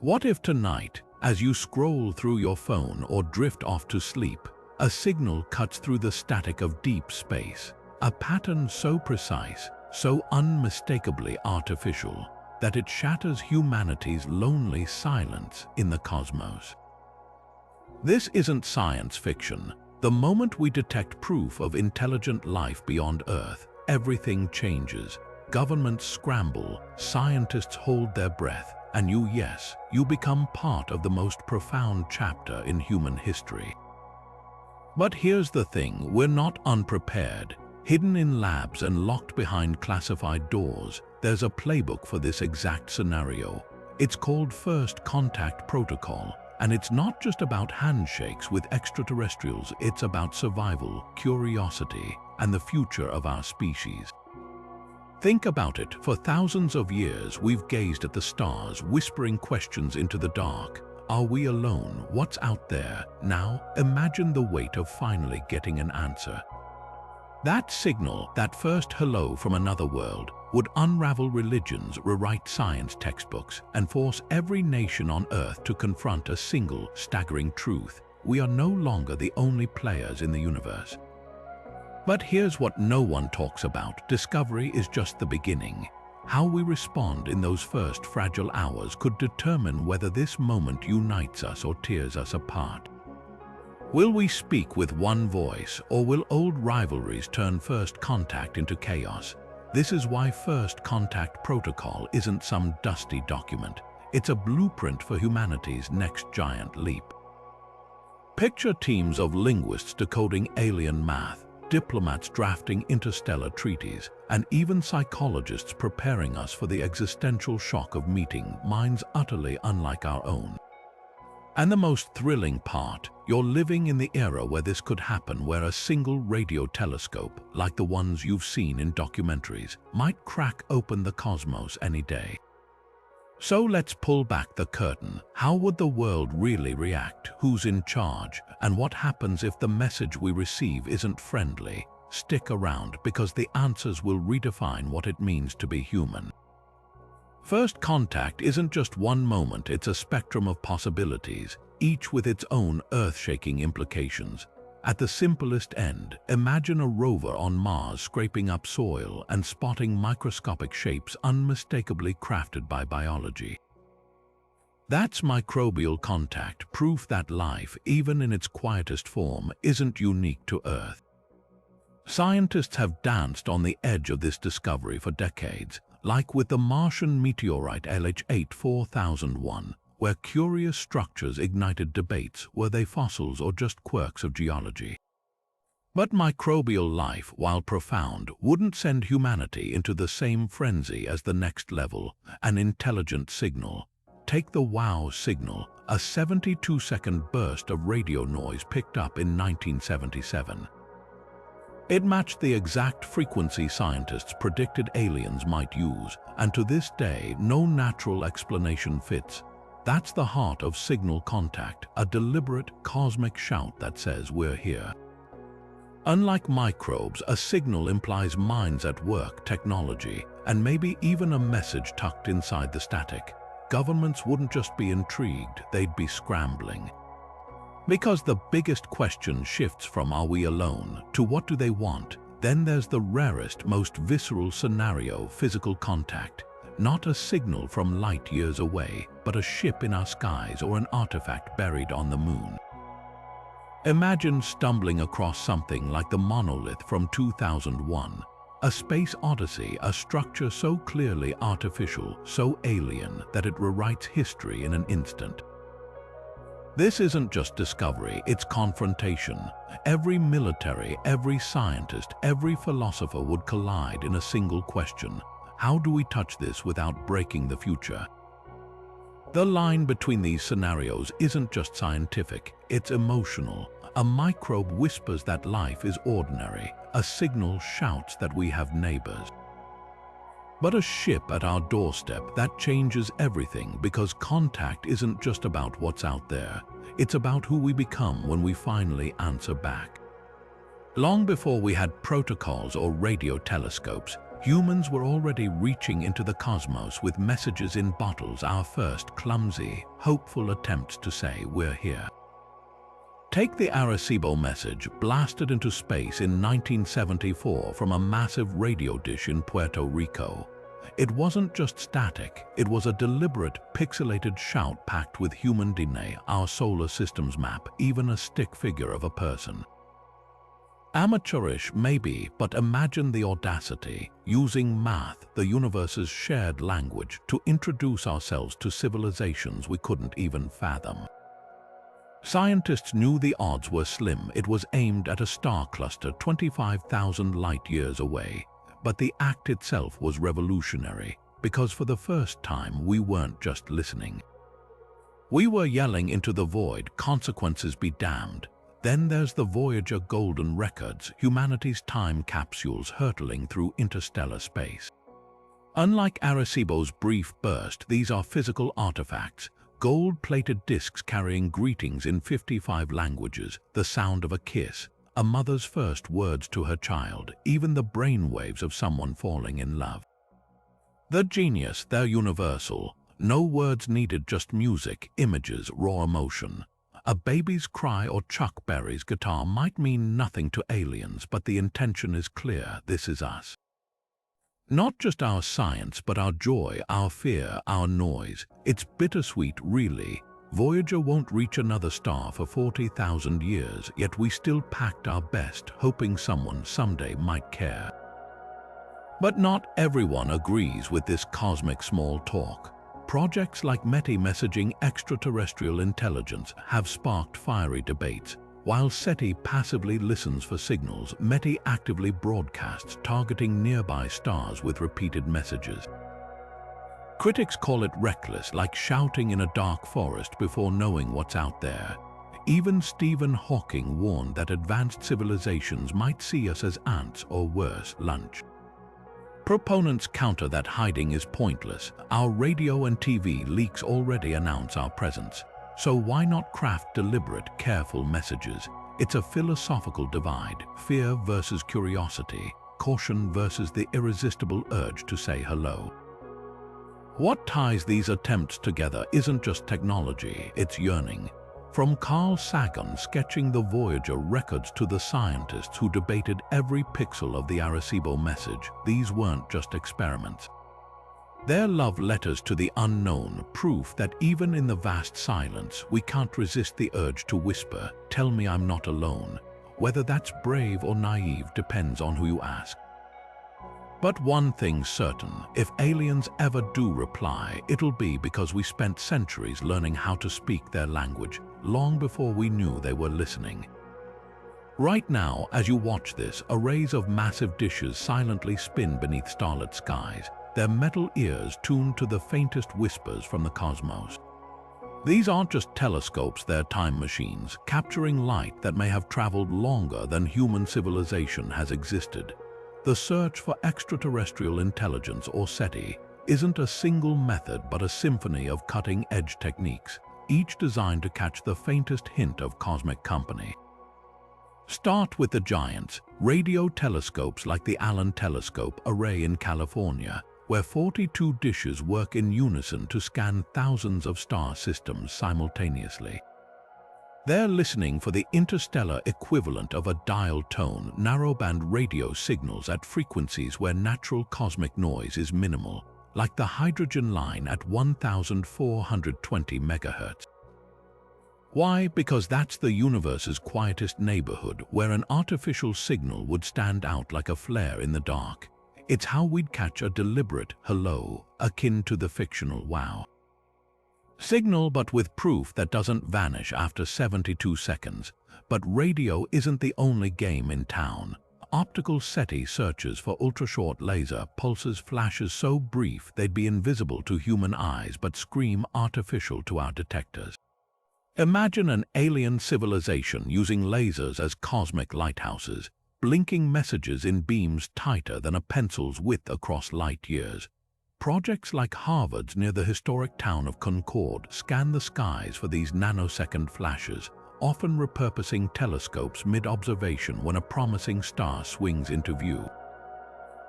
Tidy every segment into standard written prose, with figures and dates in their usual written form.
What if tonight, as you scroll through your phone or drift off to sleep, a signal cuts through the static of deep space, a pattern so precise, so unmistakably artificial, that it shatters humanity's lonely silence in the cosmos? This isn't science fiction. The moment we detect proof of intelligent life beyond Earth, everything changes. Governments scramble, scientists hold their breath, and you become part of the most profound chapter in human history. But here's the thing, we're not unprepared. Hidden in labs and locked behind classified doors, there's a playbook for this exact scenario. It's called First Contact Protocol, and it's not just about handshakes with extraterrestrials, it's about survival, curiosity, and the future of our species. Think about it, for thousands of years we've gazed at the stars, whispering questions into the dark. Are we alone? What's out there? Now, imagine the weight of finally getting an answer. That signal, that first hello from another world, would unravel religions, rewrite science textbooks, and force every nation on Earth to confront a single, staggering truth. We are no longer the only players in the universe. But here's what no one talks about. Discovery is just the beginning. How we respond in those first fragile hours could determine whether this moment unites us or tears us apart. Will we speak with one voice, or will old rivalries turn first contact into chaos? This is why First Contact Protocol isn't some dusty document. It's a blueprint for humanity's next giant leap. Picture teams of linguists decoding alien math, diplomats drafting interstellar treaties, and even psychologists preparing us for the existential shock of meeting minds utterly unlike our own. And the most thrilling part, you're living in the era where this could happen, where a single radio telescope, like the ones you've seen in documentaries, might crack open the cosmos any day. So let's pull back the curtain. How would the world really react? Who's in charge? And what happens if the message we receive isn't friendly? Stick around, because the answers will redefine what it means to be human. First contact isn't just one moment, it's a spectrum of possibilities, each with its own earth-shaking implications. At the simplest end, imagine a rover on Mars scraping up soil and spotting microscopic shapes unmistakably crafted by biology. That's microbial contact, proof that life, even in its quietest form, isn't unique to Earth. Scientists have danced on the edge of this discovery for decades, like with the Martian meteorite LH8 4001, where curious structures ignited debates, were they fossils or just quirks of geology? But microbial life, while profound, wouldn't send humanity into the same frenzy as the next level, an intelligent signal. Take the WOW signal, a 72-second burst of radio noise picked up in 1977. It matched the exact frequency scientists predicted aliens might use, and to this day, no natural explanation fits. That's the heart of signal contact, a deliberate cosmic shout that says we're here. Unlike microbes, a signal implies minds at work, technology, and maybe even a message tucked inside the static. Governments wouldn't just be intrigued, they'd be scrambling. Because the biggest question shifts from "are we alone?" to "what do they want?" Then there's the rarest, most visceral scenario, physical contact. Not a signal from light years away, but a ship in our skies or an artifact buried on the moon. Imagine stumbling across something like the monolith from 2001, a space odyssey, a structure so clearly artificial, so alien, that it rewrites history in an instant. This isn't just discovery, it's confrontation. Every military, every scientist, every philosopher would collide in a single question. How do we touch this without breaking the future? The line between these scenarios isn't just scientific, it's emotional. A microbe whispers that life is ordinary. A signal shouts that we have neighbors. But a ship at our doorstep, that changes everything, because contact isn't just about what's out there. It's about who we become when we finally answer back. Long before we had protocols or radio telescopes, Humans were already reaching into the cosmos with messages in bottles, our first clumsy, hopeful attempts to say we're here. Take the Arecibo Message, blasted into space in 1974 from a massive radio dish in Puerto Rico. It wasn't just static, it was a deliberate, pixelated shout packed with human DNA, our solar system's map, even a stick figure of a person. Amateurish, maybe, but imagine the audacity, using math, the universe's shared language, to introduce ourselves to civilizations we couldn't even fathom. Scientists knew the odds were slim. It was aimed at a star cluster 25,000 light-years away. But the act itself was revolutionary, because for the first time we weren't just listening. We were yelling into the void, consequences be damned. Then there's the Voyager Golden Records, humanity's time capsules hurtling through interstellar space. Unlike Arecibo's brief burst, these are physical artifacts, gold-plated discs carrying greetings in 55 languages, the sound of a kiss, a mother's first words to her child, even the brainwaves of someone falling in love. The genius, they're universal. No words needed, just music, images, raw emotion. A baby's cry or Chuck Berry's guitar might mean nothing to aliens, but the intention is clear. This is us. Not just our science, but our joy, our fear, our noise. It's bittersweet, really. Voyager won't reach another star for 40,000 years, yet we still packed our best, hoping someone someday might care. But not everyone agrees with this cosmic small talk. Projects like SETI messaging extraterrestrial intelligence have sparked fiery debates. While SETI passively listens for signals, SETI actively broadcasts, targeting nearby stars with repeated messages. Critics call it reckless, like shouting in a dark forest before knowing what's out there. Even Stephen Hawking warned that advanced civilizations might see us as ants or worse, lunch. Proponents counter that hiding is pointless. Our radio and TV leaks already announce our presence. So why not craft deliberate, careful messages? It's a philosophical divide, fear versus curiosity, caution versus the irresistible urge to say hello. What ties these attempts together isn't just technology, it's yearning. From Carl Sagan sketching the Voyager records to the scientists who debated every pixel of the Arecibo Message, these weren't just experiments. They're love letters to the unknown, proof that even in the vast silence, we can't resist the urge to whisper, "Tell me I'm not alone." Whether that's brave or naive depends on who you ask. But one thing's certain, if aliens ever do reply, it'll be because we spent centuries learning how to speak their language, long before we knew they were listening. Right now, as you watch this, arrays of massive dishes silently spin beneath starlit skies, their metal ears tuned to the faintest whispers from the cosmos. These aren't just telescopes, they're time machines, capturing light that may have traveled longer than human civilization has existed. The search for extraterrestrial intelligence, or SETI, isn't a single method but a symphony of cutting-edge techniques, each designed to catch the faintest hint of cosmic company. Start with the giants, radio telescopes like the Allen Telescope Array in California, where 42 dishes work in unison to scan thousands of star systems simultaneously. They're listening for the interstellar equivalent of a dial tone, narrowband radio signals at frequencies where natural cosmic noise is minimal, like the hydrogen line at 1420 MHz. Why? Because that's the universe's quietest neighborhood, where an artificial signal would stand out like a flare in the dark. It's how we'd catch a deliberate hello, akin to the fictional wow. Signal, but with proof that doesn't vanish after 72 seconds. But radio isn't the only game in town. Optical SETI searches for ultra-short laser pulses, flashes so brief they'd be invisible to human eyes but scream artificial to our detectors. Imagine an alien civilization using lasers as cosmic lighthouses, blinking messages in beams tighter than a pencil's width across light years. Projects like Harvard's near the historic town of Concord scan the skies for these nanosecond flashes, often repurposing telescopes mid-observation when a promising star swings into view.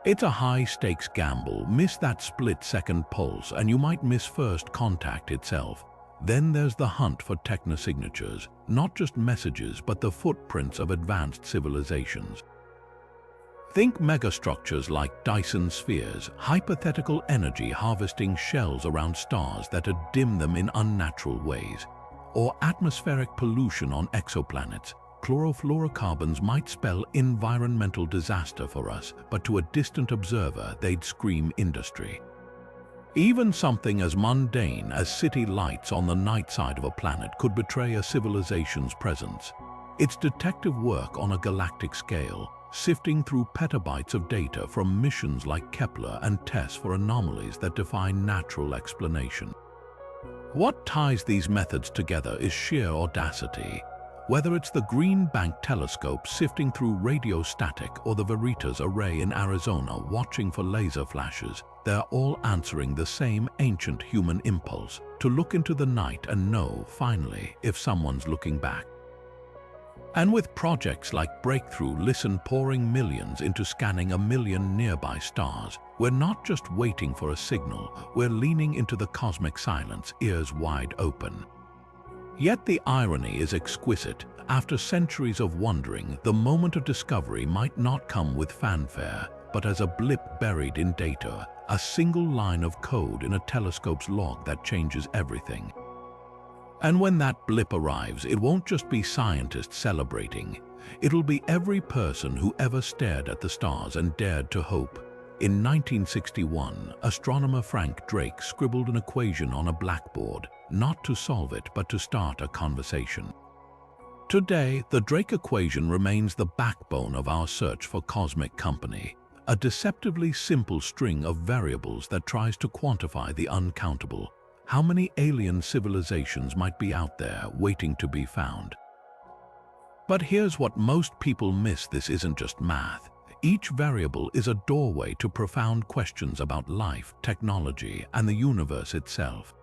It's a high-stakes gamble. Miss that split-second pulse and you might miss first contact itself. Then there's the hunt for technosignatures, not just messages but the footprints of advanced civilizations. Think megastructures like Dyson spheres, hypothetical energy harvesting shells around stars that dim them in unnatural ways, or atmospheric pollution on exoplanets. Chlorofluorocarbons might spell environmental disaster for us, but to a distant observer they'd scream industry. Even something as mundane as city lights on the night side of a planet could betray a civilization's presence. It's detective work on a galactic scale, sifting through petabytes of data from missions like Kepler and TESS for anomalies that defy natural explanation. What ties these methods together is sheer audacity. Whether it's the Green Bank telescope sifting through radio static or the Veritas array in Arizona watching for laser flashes, they're all answering the same ancient human impulse to look into the night and know, finally, if someone's looking back. And with projects like Breakthrough Listen pouring millions into scanning 1 million nearby stars, we're not just waiting for a signal, we're leaning into the cosmic silence, ears wide open. Yet the irony is exquisite. After centuries of wondering, the moment of discovery might not come with fanfare, but as a blip buried in data, a single line of code in a telescope's log that changes everything. And when that blip arrives, it won't just be scientists celebrating. It'll be every person who ever stared at the stars and dared to hope. In 1961, astronomer Frank Drake scribbled an equation on a blackboard, not to solve it, but to start a conversation. Today, the Drake equation remains the backbone of our search for cosmic company, a deceptively simple string of variables that tries to quantify the uncountable. How many alien civilizations might be out there waiting to be found? But here's what most people miss: this isn't just math. Each variable is a doorway to profound questions about life, technology, and the universe itself.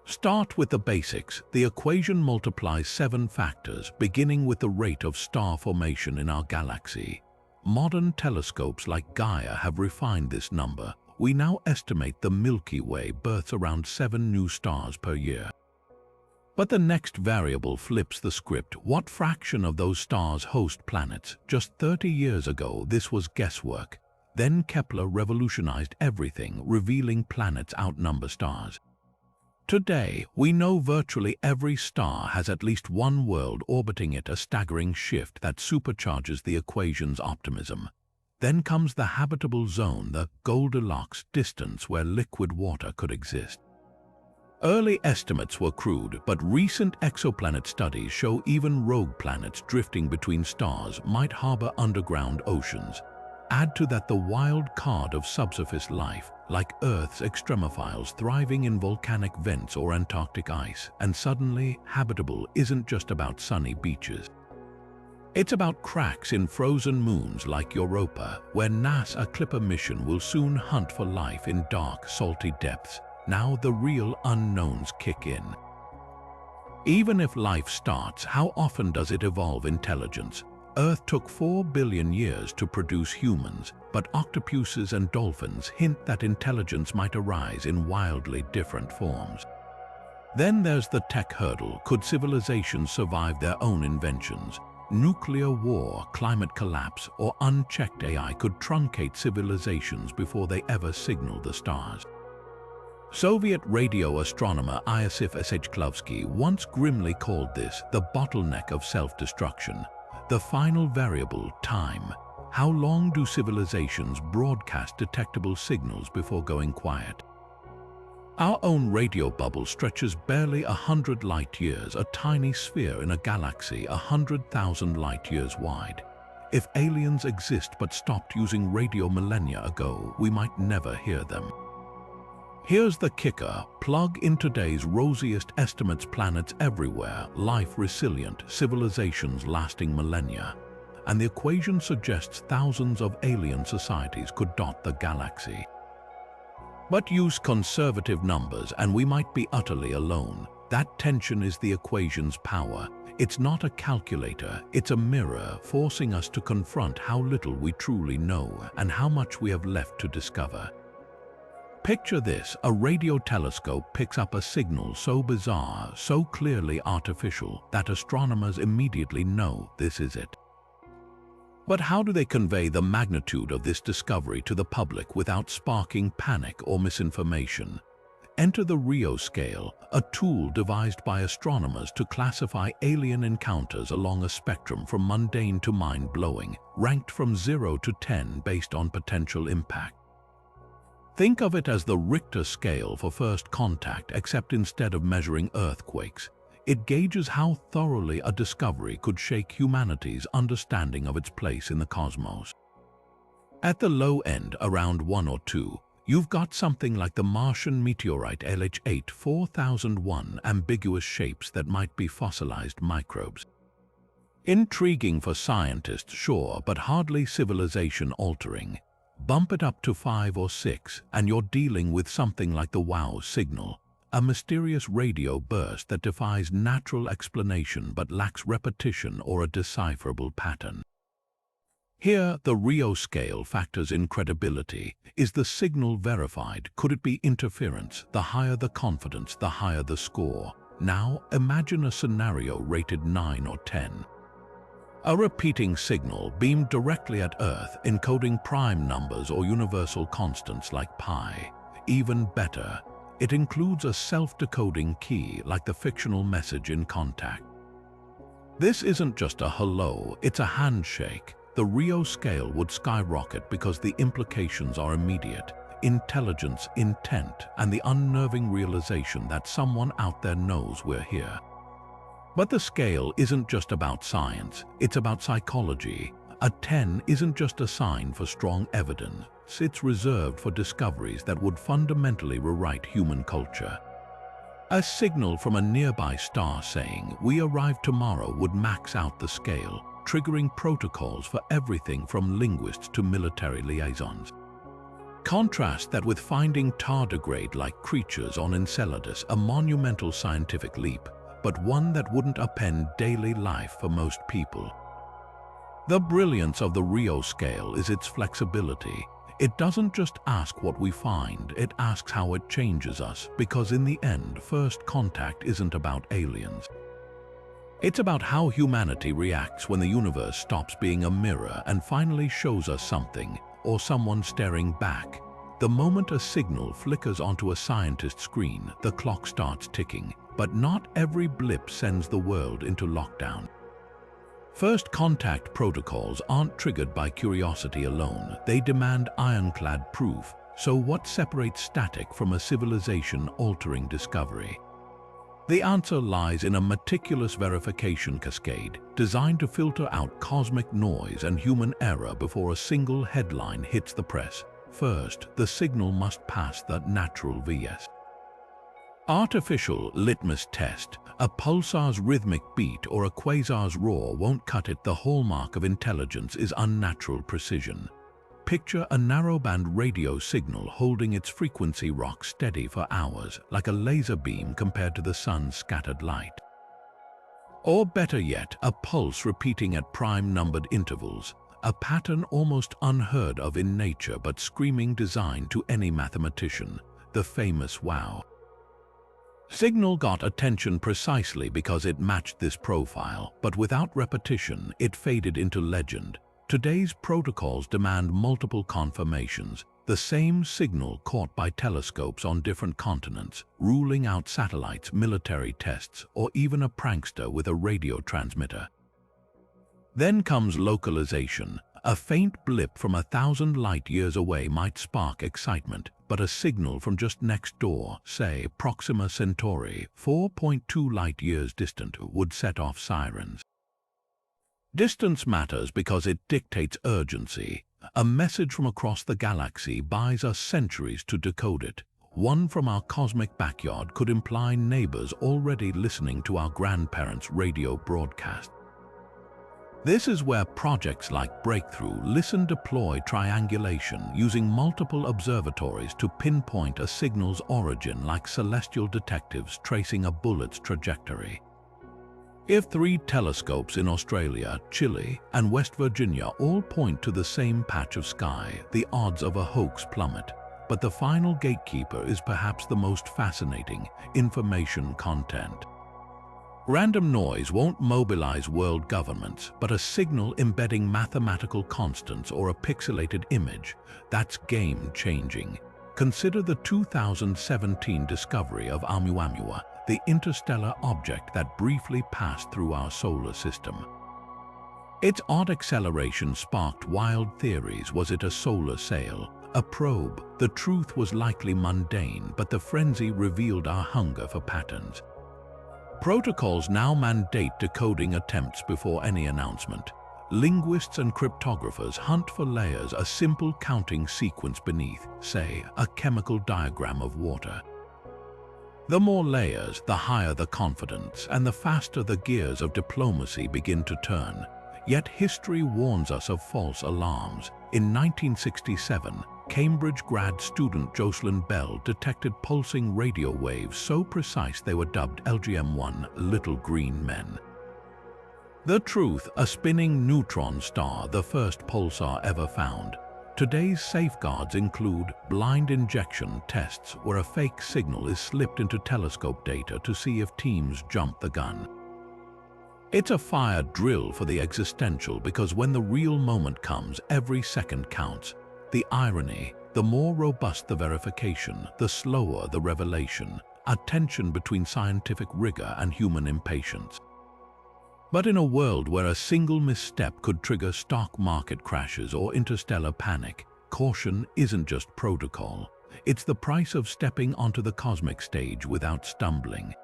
Start with the basics. The equation multiplies 7 factors, beginning with the rate of star formation in our galaxy. Modern telescopes like Gaia have refined this number. We now estimate the Milky Way births around 7 new stars per year. But the next variable flips the script. What fraction of those stars host planets? Just 30 years ago, this was guesswork. Then Kepler revolutionized everything, revealing planets outnumber stars. Today, we know virtually every star has at least one world orbiting it, a staggering shift that supercharges the equation's optimism. Then comes the habitable zone, the Goldilocks distance where liquid water could exist. Early estimates were crude, but recent exoplanet studies show even rogue planets drifting between stars might harbor underground oceans. Add to that the wild card of subsurface life, like Earth's extremophiles thriving in volcanic vents or Antarctic ice, and suddenly, habitable isn't just about sunny beaches. It's about cracks in frozen moons like Europa, where NASA's Clipper mission will soon hunt for life in dark, salty depths. Now the real unknowns kick in. Even if life starts, how often does it evolve intelligence? Earth took 4 billion years to produce humans, but octopuses and dolphins hint that intelligence might arise in wildly different forms. Then there's the tech hurdle. Could civilizations survive their own inventions? Nuclear war, climate collapse, or unchecked AI could truncate civilizations before they ever signal the stars. Soviet radio astronomer Iosif Shklovsky once grimly called this the bottleneck of self-destruction. The final variable, time. How long do civilizations broadcast detectable signals before going quiet? Our own radio bubble stretches barely 100 light-years, a tiny sphere in a galaxy 100,000 light-years wide. If aliens exist but stopped using radio millennia ago, we might never hear them. Here's the kicker. Plug in today's rosiest estimates: planets everywhere, life resilient, civilizations lasting millennia. And the equation suggests thousands of alien societies could dot the galaxy. But use conservative numbers and we might be utterly alone. That tension is the equation's power. It's not a calculator, it's a mirror forcing us to confront how little we truly know and how much we have left to discover. Picture this: a radio telescope picks up a signal so bizarre, so clearly artificial, that astronomers immediately know this is it. But how do they convey the magnitude of this discovery to the public without sparking panic or misinformation? Enter the Rio Scale, a tool devised by astronomers to classify alien encounters along a spectrum from mundane to mind-blowing, ranked from 0 to 10 based on potential impact. Think of it as the Richter scale for first contact, except instead of measuring earthquakes, it gauges how thoroughly a discovery could shake humanity's understanding of its place in the cosmos. At the low end, around 1 or 2, you've got something like the Martian meteorite LH8 4001, ambiguous shapes that might be fossilized microbes. Intriguing for scientists, sure, but hardly civilization-altering. Bump it up to 5 or 6, and you're dealing with something like the WOW signal, a mysterious radio burst that defies natural explanation but lacks repetition or a decipherable pattern. Here, the Rio scale factors in credibility. Is the signal verified? Could it be interference? The higher the confidence, the higher the score. Now, imagine a scenario rated 9 or 10. A repeating signal beamed directly at Earth, encoding prime numbers or universal constants like pi. Even better, it includes a self-decoding key like the fictional message in Contact. This isn't just a hello, it's a handshake. The Rio scale would skyrocket because the implications are immediate: intelligence, intent, and the unnerving realization that someone out there knows we're here. But the scale isn't just about science, it's about psychology. A 10 isn't just a sign for strong evidence, it's reserved for discoveries that would fundamentally rewrite human culture. A signal from a nearby star saying, "We arrive tomorrow," would max out the scale, triggering protocols for everything from linguists to military liaisons. Contrast that with finding tardigrade-like creatures on Enceladus, a monumental scientific leap, but one that wouldn't upend daily life for most people. The brilliance of the Rio scale is its flexibility. It doesn't just ask what we find, it asks how it changes us, because in the end, first contact isn't about aliens. It's about how humanity reacts when the universe stops being a mirror and finally shows us something, or someone staring back. The moment a signal flickers onto a scientist's screen, the clock starts ticking. But not every blip sends the world into lockdown. First contact protocols aren't triggered by curiosity alone. They demand ironclad proof. So what separates static from a civilization-altering discovery? The answer lies in a meticulous verification cascade designed to filter out cosmic noise and human error before a single headline hits the press. First, the signal must pass the natural VS. Artificial litmus test. A pulsar's rhythmic beat or a quasar's roar won't cut it. The hallmark of intelligence is unnatural precision. Picture a narrowband radio signal holding its frequency rock steady for hours, like a laser beam compared to the sun's scattered light. Or better yet, a pulse repeating at prime-numbered intervals, a pattern almost unheard of in nature but screaming design to any mathematician, the famous WOW. Signal got attention precisely because it matched this profile, but without repetition, it faded into legend. Today's protocols demand multiple confirmations, the same signal caught by telescopes on different continents, ruling out satellites, military tests, or even a prankster with a radio transmitter. Then comes localization. A faint blip from 1,000 light-years away might spark excitement, but a signal from just next door, say Proxima Centauri, 4.2 light-years distant, would set off sirens. Distance matters because it dictates urgency. A message from across the galaxy buys us centuries to decode it. One from our cosmic backyard could imply neighbors already listening to our grandparents' radio broadcast. This is where projects like Breakthrough listen, deploy triangulation using multiple observatories to pinpoint a signal's origin like celestial detectives tracing a bullet's trajectory. If 3 telescopes in Australia, Chile, and West Virginia all point to the same patch of sky, the odds of a hoax plummet. But the final gatekeeper is perhaps the most fascinating: information content. Random noise won't mobilize world governments, but a signal embedding mathematical constants or a pixelated image, that's game-changing. Consider the 2017 discovery of Oumuamua, the interstellar object that briefly passed through our solar system. Its odd acceleration sparked wild theories. Was it a solar sail, a probe? The truth was likely mundane, but the frenzy revealed our hunger for patterns. Protocols now mandate decoding attempts before any announcement. Linguists and cryptographers hunt for layers, a simple counting sequence beneath, say, a chemical diagram of water. The more layers, the higher the confidence, and the faster the gears of diplomacy begin to turn. Yet history warns us of false alarms. In 1967, Cambridge grad student Jocelyn Bell detected pulsing radio waves so precise they were dubbed LGM-1, Little Green Men. The truth: a spinning neutron star, the first pulsar ever found. Today's safeguards include blind injection tests, where a fake signal is slipped into telescope data to see if teams jump the gun. It's a fire drill for the existential, because when the real moment comes, every second counts. The irony: the more robust the verification, the slower the revelation, a tension between scientific rigor and human impatience. But in a world where a single misstep could trigger stock market crashes or interstellar panic, caution isn't just protocol. It's the price of stepping onto the cosmic stage without stumbling.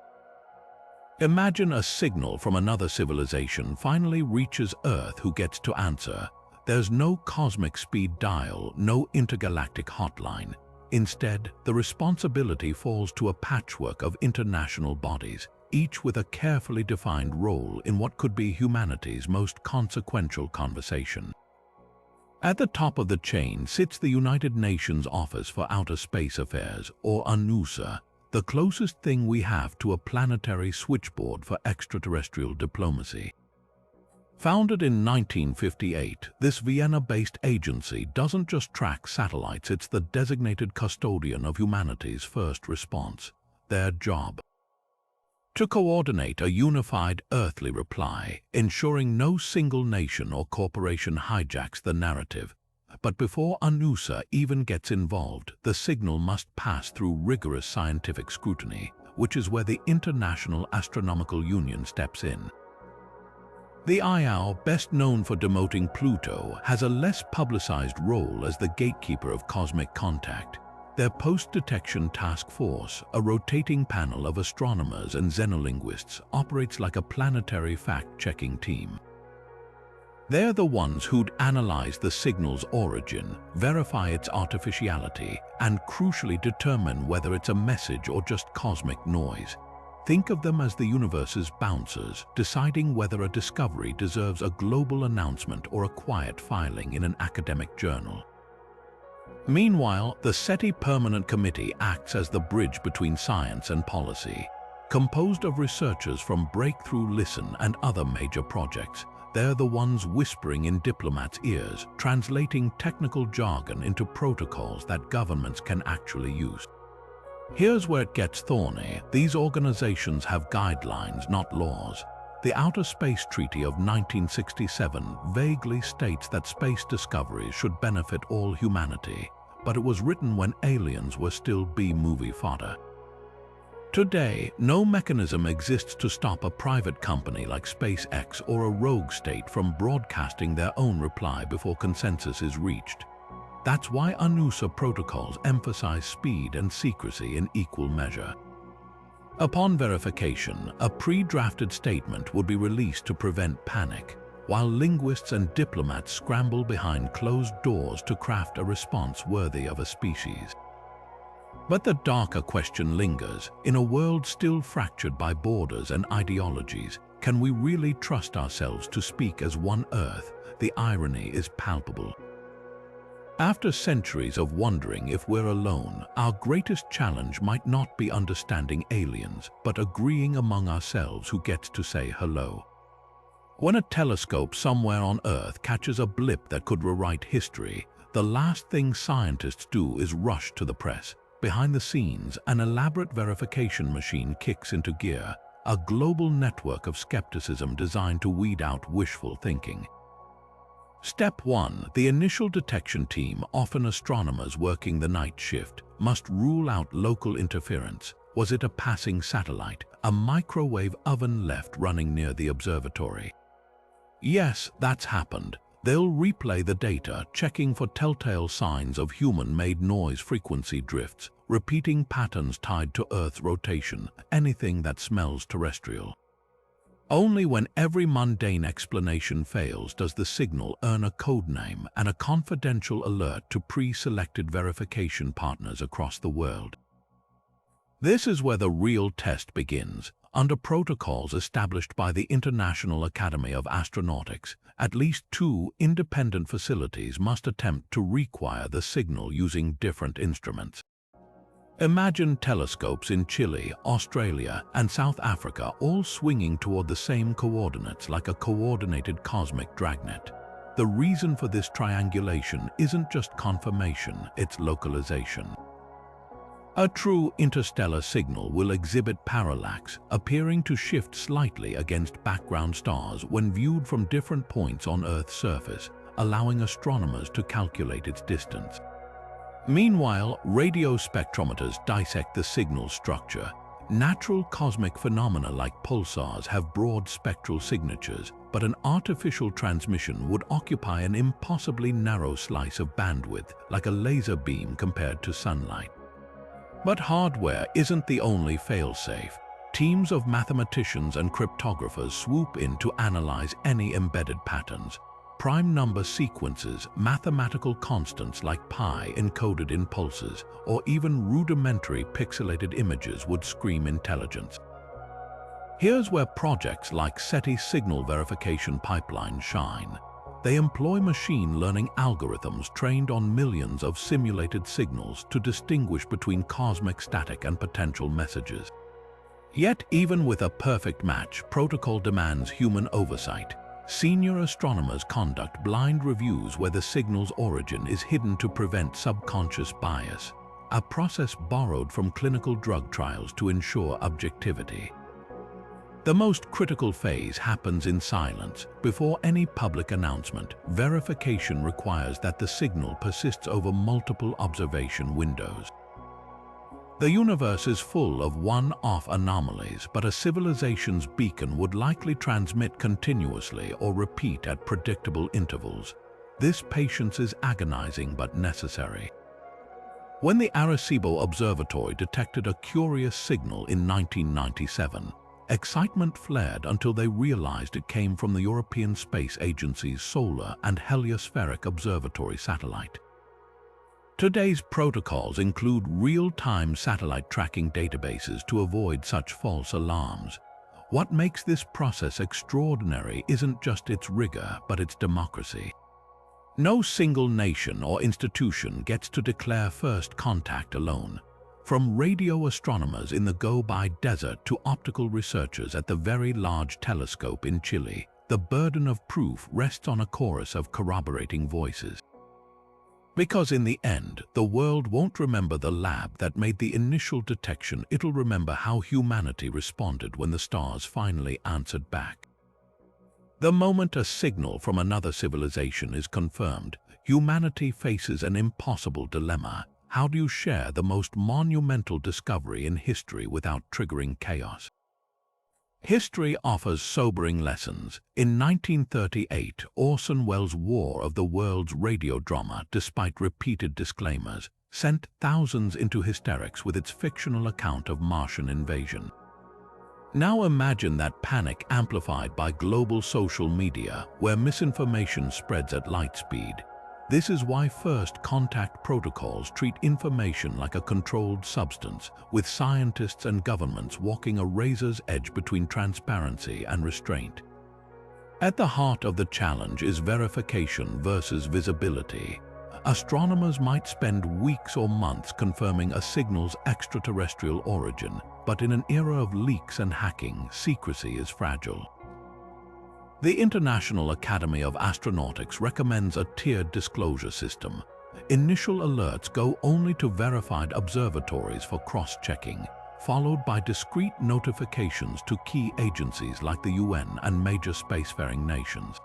Imagine a signal from another civilization finally reaches Earth. Who gets to answer? There's no cosmic speed dial, no intergalactic hotline. Instead, the responsibility falls to a patchwork of international bodies, each with a carefully defined role in what could be humanity's most consequential conversation. At the top of the chain sits the United Nations Office for Outer Space Affairs, or UNOOSA, the closest thing we have to a planetary switchboard for extraterrestrial diplomacy. Founded in 1958, this Vienna-based agency doesn't just track satellites, it's the designated custodian of humanity's first response. Their job: to coordinate a unified earthly reply, ensuring no single nation or corporation hijacks the narrative. But before UNOOSA even gets involved, the signal must pass through rigorous scientific scrutiny, which is where the International Astronomical Union steps in. The IAU, best known for demoting Pluto, has a less publicized role as the gatekeeper of cosmic contact. Their post-detection task force, a rotating panel of astronomers and xenolinguists, operates like a planetary fact-checking team. They're the ones who'd analyze the signal's origin, verify its artificiality, and crucially determine whether it's a message or just cosmic noise. Think of them as the universe's bouncers, deciding whether a discovery deserves a global announcement or a quiet filing in an academic journal. Meanwhile, the SETI Permanent Committee acts as the bridge between science and policy. Composed of researchers from Breakthrough Listen and other major projects, they're the ones whispering in diplomats' ears, translating technical jargon into protocols that governments can actually use. Here's where it gets thorny. These organizations have guidelines, not laws. The Outer Space Treaty of 1967 vaguely states that space discoveries should benefit all humanity, but it was written when aliens were still B-movie fodder. Today, no mechanism exists to stop a private company like SpaceX or a rogue state from broadcasting their own reply before consensus is reached. That's why UNOOSA protocols emphasize speed and secrecy in equal measure. Upon verification, a pre-drafted statement would be released to prevent panic, while linguists and diplomats scramble behind closed doors to craft a response worthy of a species. But the darker question lingers. In a world still fractured by borders and ideologies, can we really trust ourselves to speak as one Earth? The irony is palpable. After centuries of wondering if we're alone, our greatest challenge might not be understanding aliens, but agreeing among ourselves who gets to say hello. When a telescope somewhere on Earth catches a blip that could rewrite history, the last thing scientists do is rush to the press. Behind the scenes, an elaborate verification machine kicks into gear, a global network of skepticism designed to weed out wishful thinking. Step 1. The initial detection team, often astronomers working the night shift, must rule out local interference. Was it a passing satellite, a microwave oven left running near the observatory? Yes, that's happened. They'll replay the data, checking for telltale signs of human-made noise frequency drifts, repeating patterns tied to Earth's rotation, anything that smells terrestrial. Only when every mundane explanation fails does the signal earn a codename and a confidential alert to pre-selected verification partners across the world. This is where the real test begins. Under protocols established by the International Academy of Astronautics, at least 2 independent facilities must attempt to require the signal using different instruments. Imagine telescopes in Chile, Australia, and South Africa all swinging toward the same coordinates like a coordinated cosmic dragnet. The reason for this triangulation isn't just confirmation, it's localization. A true interstellar signal will exhibit parallax, appearing to shift slightly against background stars when viewed from different points on Earth's surface, allowing astronomers to calculate its distance. Meanwhile, radio spectrometers dissect the signal structure. Natural cosmic phenomena like pulsars have broad spectral signatures, but an artificial transmission would occupy an impossibly narrow slice of bandwidth, like a laser beam compared to sunlight. But hardware isn't the only failsafe. Teams of mathematicians and cryptographers swoop in to analyze any embedded patterns. Prime number sequences, mathematical constants like pi encoded in pulses, or even rudimentary pixelated images would scream intelligence. Here's where projects like SETI signal verification pipeline shine. They employ machine learning algorithms trained on millions of simulated signals to distinguish between cosmic static and potential messages. Yet, even with a perfect match, protocol demands human oversight. Senior astronomers conduct blind reviews where the signal's origin is hidden to prevent subconscious bias, a process borrowed from clinical drug trials to ensure objectivity. The most critical phase happens in silence. Before any public announcement, verification requires that the signal persists over multiple observation windows. The universe is full of one-off anomalies, but a civilization's beacon would likely transmit continuously or repeat at predictable intervals. This patience is agonizing but necessary. When the Arecibo Observatory detected a curious signal in 1997, excitement flared until they realized it came from the European Space Agency's solar and heliospheric observatory satellite. Today's protocols include real-time satellite tracking databases to avoid such false alarms. What makes this process extraordinary isn't just its rigor, but its democracy. No single nation or institution gets to declare first contact alone. From radio astronomers in the Gobi Desert to optical researchers at the Very Large Telescope in Chile, the burden of proof rests on a chorus of corroborating voices. Because in the end, the world won't remember the lab that made the initial detection, it'll remember how humanity responded when the stars finally answered back. The moment a signal from another civilization is confirmed, humanity faces an impossible dilemma. How do you share the most monumental discovery in history without triggering chaos? History offers sobering lessons. In 1938, Orson Welles' War of the Worlds radio drama, despite repeated disclaimers, sent thousands into hysterics with its fictional account of Martian invasion. Now imagine that panic amplified by global social media, where misinformation spreads at light speed. This is why first contact protocols treat information like a controlled substance, with scientists and governments walking a razor's edge between transparency and restraint. At the heart of the challenge is verification versus visibility. Astronomers might spend weeks or months confirming a signal's extraterrestrial origin, but in an era of leaks and hacking, secrecy is fragile. The International Academy of Astronautics recommends a tiered disclosure system. Initial alerts go only to verified observatories for cross-checking, followed by discreet notifications to key agencies like the UN and major spacefaring nations.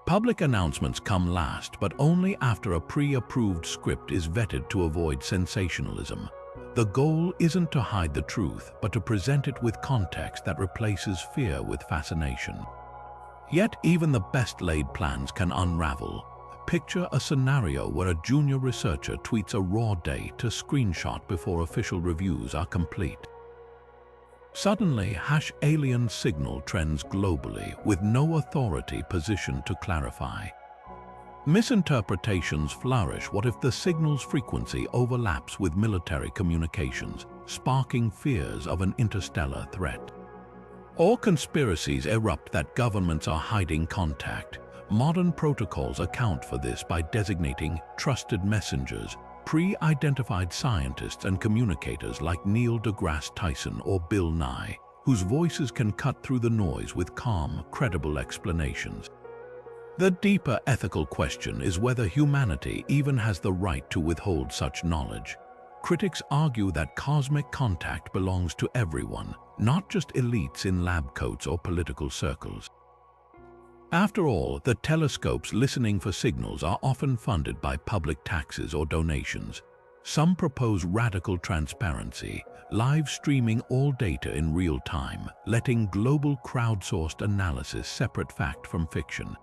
Public announcements come last, but only after a pre-approved script is vetted to avoid sensationalism. The goal isn't to hide the truth, but to present it with context that replaces fear with fascination. Yet even the best-laid plans can unravel. Picture a scenario where a junior researcher tweets a raw date to screenshot before official reviews are complete. Suddenly, #alien signal trends globally with no authority positioned to clarify. Misinterpretations flourish. What if the signal's frequency overlaps with military communications, sparking fears of an interstellar threat? Or conspiracies erupt that governments are hiding contact. Modern protocols account for this by designating trusted messengers, pre-identified scientists and communicators like Neil deGrasse Tyson or Bill Nye, whose voices can cut through the noise with calm, credible explanations. The deeper ethical question is whether humanity even has the right to withhold such knowledge. Critics argue that cosmic contact belongs to everyone, not just elites in lab coats or political circles. After all, the telescopes listening for signals are often funded by public taxes or donations. Some propose radical transparency, live streaming all data in real time, letting global crowdsourced analysis separate fact from fiction.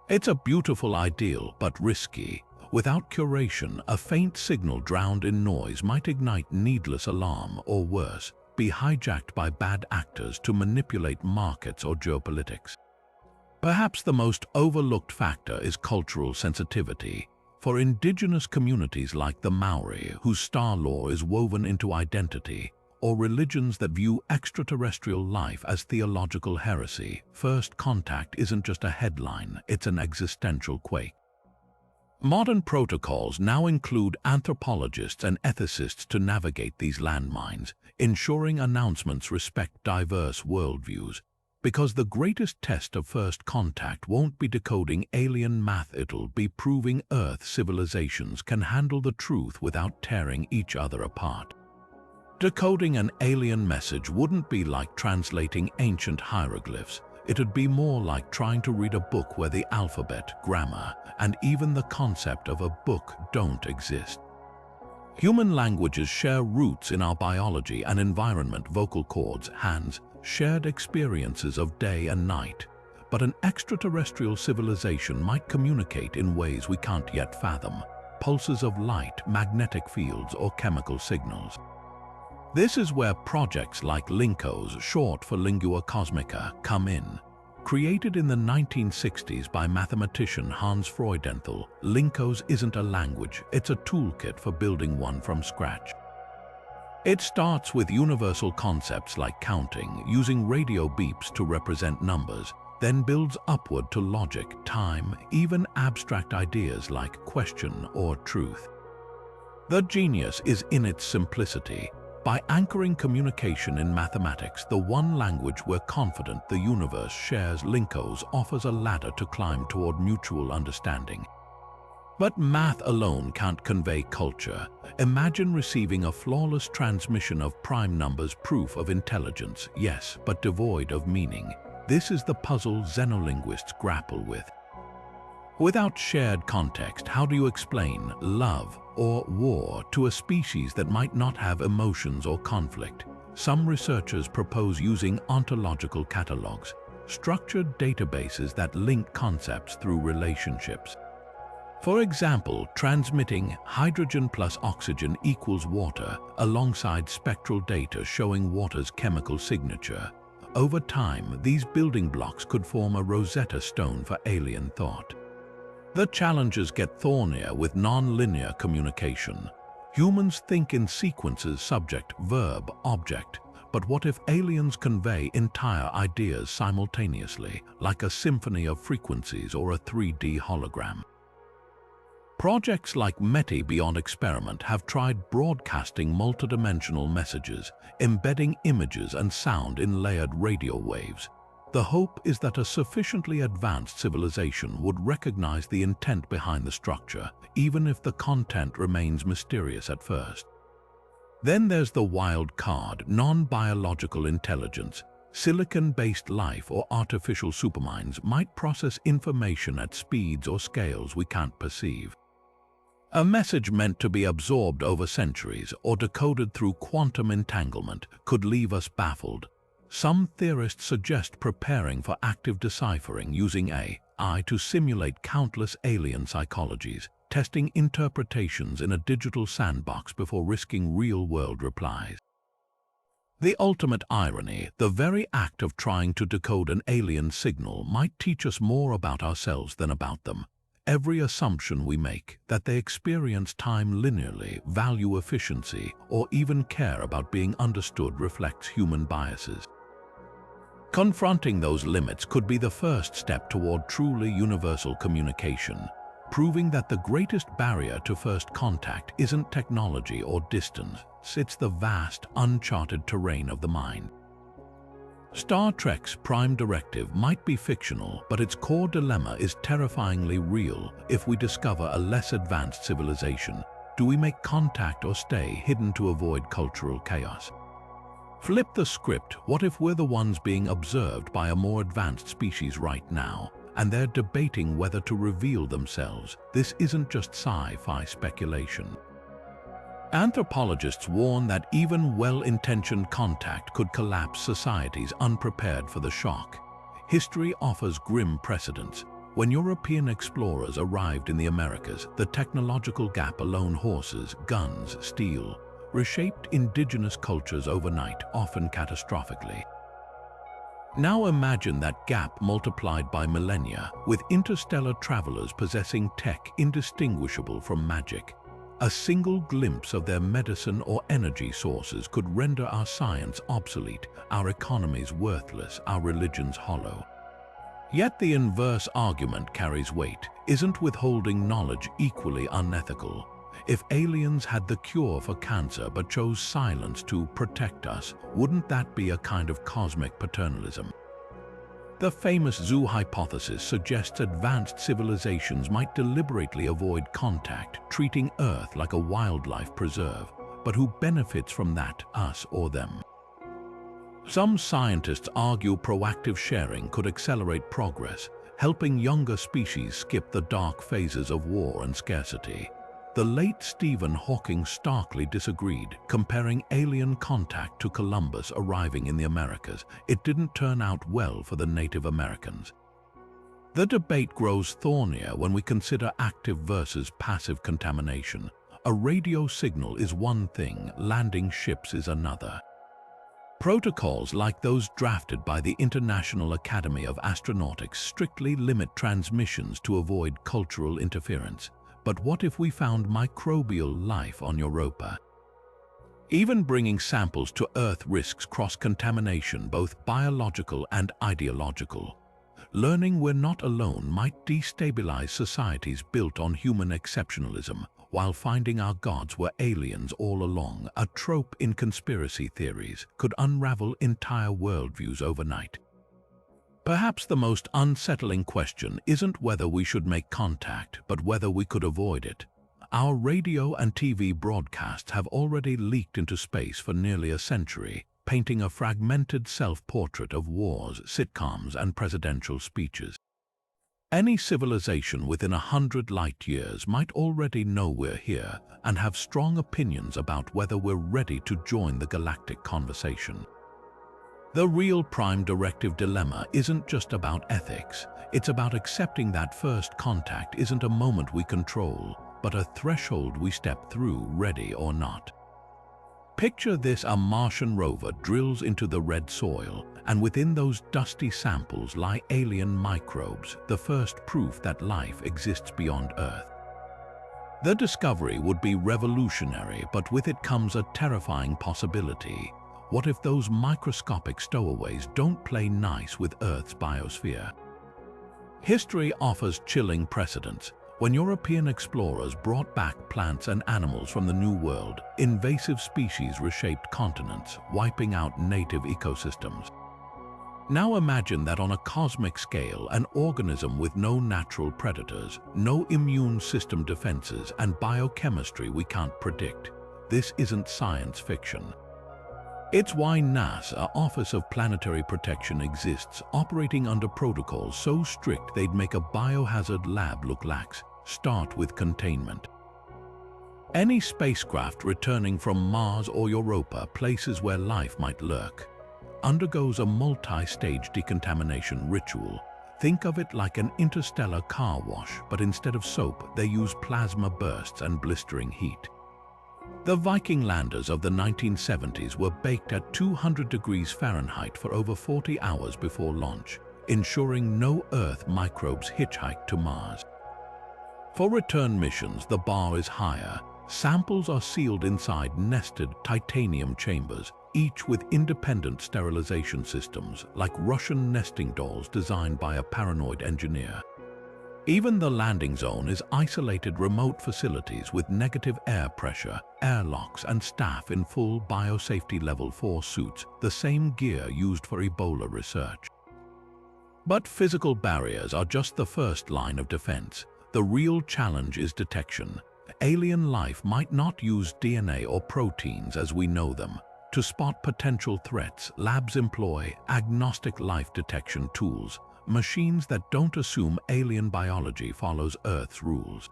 It's a beautiful ideal, but risky. Without curation, a faint signal drowned in noise might ignite needless alarm or worse, be hijacked by bad actors to manipulate markets or geopolitics. Perhaps the most overlooked factor is cultural sensitivity. For indigenous communities like the Maori, whose star lore is woven into identity, or religions that view extraterrestrial life as theological heresy, first contact isn't just a headline, it's an existential quake. Modern protocols now include anthropologists and ethicists to navigate these landmines, ensuring announcements respect diverse worldviews. Because the greatest test of first contact won't be decoding alien math, it'll be proving Earth civilizations can handle the truth without tearing each other apart. Decoding an alien message wouldn't be like translating ancient hieroglyphs. It'd be more like trying to read a book where the alphabet, grammar, and even the concept of a book don't exist. Human languages share roots in our biology and environment, vocal cords, hands, shared experiences of day and night. But an extraterrestrial civilization might communicate in ways we can't yet fathom, pulses of light, magnetic fields, or chemical signals. This is where projects like LINCOS, short for Lingua Cosmica, come in. Created in the 1960s by mathematician Hans Freudenthal, LINCOS isn't a language, it's a toolkit for building one from scratch. It starts with universal concepts like counting, using radio beeps to represent numbers, then builds upward to logic, time, even abstract ideas like question or truth. The genius is in its simplicity. By anchoring communication in mathematics, the one language we're confident the universe shares, LINCOS offers a ladder to climb toward mutual understanding. But math alone can't convey culture. Imagine receiving a flawless transmission of prime numbers, proof of intelligence, yes, but devoid of meaning. This is the puzzle xenolinguists grapple with. Without shared context, how do you explain love or war to a species that might not have emotions or conflict? Some researchers propose using ontological catalogs, structured databases that link concepts through relationships. For example, transmitting hydrogen plus oxygen equals water alongside spectral data showing water's chemical signature. Over time, these building blocks could form a Rosetta Stone for alien thought. The challenges get thornier with non-linear communication. Humans think in sequences: subject, verb, object. But what if aliens convey entire ideas simultaneously, like a symphony of frequencies or a 3D hologram? Projects like METI Beyond Experiment have tried broadcasting multidimensional messages, embedding images and sound in layered radio waves. The hope is that a sufficiently advanced civilization would recognize the intent behind the structure, even if the content remains mysterious at first. Then there's the wild card, non-biological intelligence. Silicon-based life or artificial superminds might process information at speeds or scales we can't perceive. A message meant to be absorbed over centuries or decoded through quantum entanglement could leave us baffled. Some theorists suggest preparing for active deciphering using AI to simulate countless alien psychologies, testing interpretations in a digital sandbox before risking real-world replies. The ultimate irony, the very act of trying to decode an alien signal might teach us more about ourselves than about them. Every assumption we make, that they experience time linearly, value efficiency, or even care about being understood reflects human biases. Confronting those limits could be the first step toward truly universal communication, proving that the greatest barrier to first contact isn't technology or distance, it's the vast, uncharted terrain of the mind. Star Trek's Prime Directive might be fictional, but its core dilemma is terrifyingly real. If we discover a less advanced civilization, do we make contact or stay hidden to avoid cultural chaos? Flip the script. What if we're the ones being observed by a more advanced species right now, and they're debating whether to reveal themselves? This isn't just sci-fi speculation. Anthropologists warn that even well-intentioned contact could collapse societies unprepared for the shock. History offers grim precedents. When European explorers arrived in the Americas, the technological gap alone, horses, guns, steel, reshaped indigenous cultures overnight, often catastrophically. Now imagine that gap multiplied by millennia, with interstellar travelers possessing tech indistinguishable from magic. A single glimpse of their medicine or energy sources could render our science obsolete, our economies worthless, our religions hollow. Yet the inverse argument carries weight. Isn't withholding knowledge equally unethical? If aliens had the cure for cancer but chose silence to protect us, wouldn't that be a kind of cosmic paternalism? The famous zoo hypothesis suggests advanced civilizations might deliberately avoid contact, treating Earth like a wildlife preserve. But who benefits from that, us or them? Some scientists argue proactive sharing could accelerate progress, helping younger species skip the dark phases of war and scarcity. The late Stephen Hawking starkly disagreed, comparing alien contact to Columbus arriving in the Americas. It didn't turn out well for the Native Americans. The debate grows thornier when we consider active versus passive contamination. A radio signal is one thing, landing ships is another. Protocols like those drafted by the International Academy of Astronautics strictly limit transmissions to avoid cultural interference. But what if we found microbial life on Europa? Even bringing samples to Earth risks cross-contamination, both biological and ideological. Learning we're not alone might destabilize societies built on human exceptionalism, while finding our gods were aliens all along, a trope in conspiracy theories, could unravel entire worldviews overnight. Perhaps the most unsettling question isn't whether we should make contact, but whether we could avoid it. Our radio and TV broadcasts have already leaked into space for nearly a century, painting a fragmented self-portrait of wars, sitcoms, and presidential speeches. Any civilization within 100 light years might already know we're here and have strong opinions about whether we're ready to join the galactic conversation. The real Prime Directive dilemma isn't just about ethics. It's about accepting that first contact isn't a moment we control, but a threshold we step through, ready or not. Picture this: a Martian rover drills into the red soil, and within those dusty samples lie alien microbes, the first proof that life exists beyond Earth. The discovery would be revolutionary, but with it comes a terrifying possibility. What if those microscopic stowaways don't play nice with Earth's biosphere? History offers chilling precedents. When European explorers brought back plants and animals from the New World, invasive species reshaped continents, wiping out native ecosystems. Now imagine that on a cosmic scale, an organism with no natural predators, no immune system defenses, and biochemistry we can't predict. This isn't science fiction. It's why NASA, Office of Planetary Protection, exists, operating under protocols so strict they'd make a biohazard lab look lax. Start with containment. Any spacecraft returning from Mars or Europa, places where life might lurk, undergoes a multi-stage decontamination ritual. Think of it like an interstellar car wash, but instead of soap, they use plasma bursts and blistering heat. The Viking landers of the 1970s were baked at 200 degrees Fahrenheit for over 40 hours before launch, ensuring no Earth microbes hitchhiked to Mars. For return missions, the bar is higher. Samples are sealed inside nested titanium chambers, each with independent sterilization systems, like Russian nesting dolls designed by a paranoid engineer. Even the landing zone is isolated remote facilities with negative air pressure, airlocks, and staff in full biosafety level 4 suits, the same gear used for Ebola research. But physical barriers are just the first line of defense. The real challenge is detection. Alien life might not use DNA or proteins as we know them. To spot potential threats, labs employ agnostic life detection tools, machines that don't assume alien biology follows Earth's rules.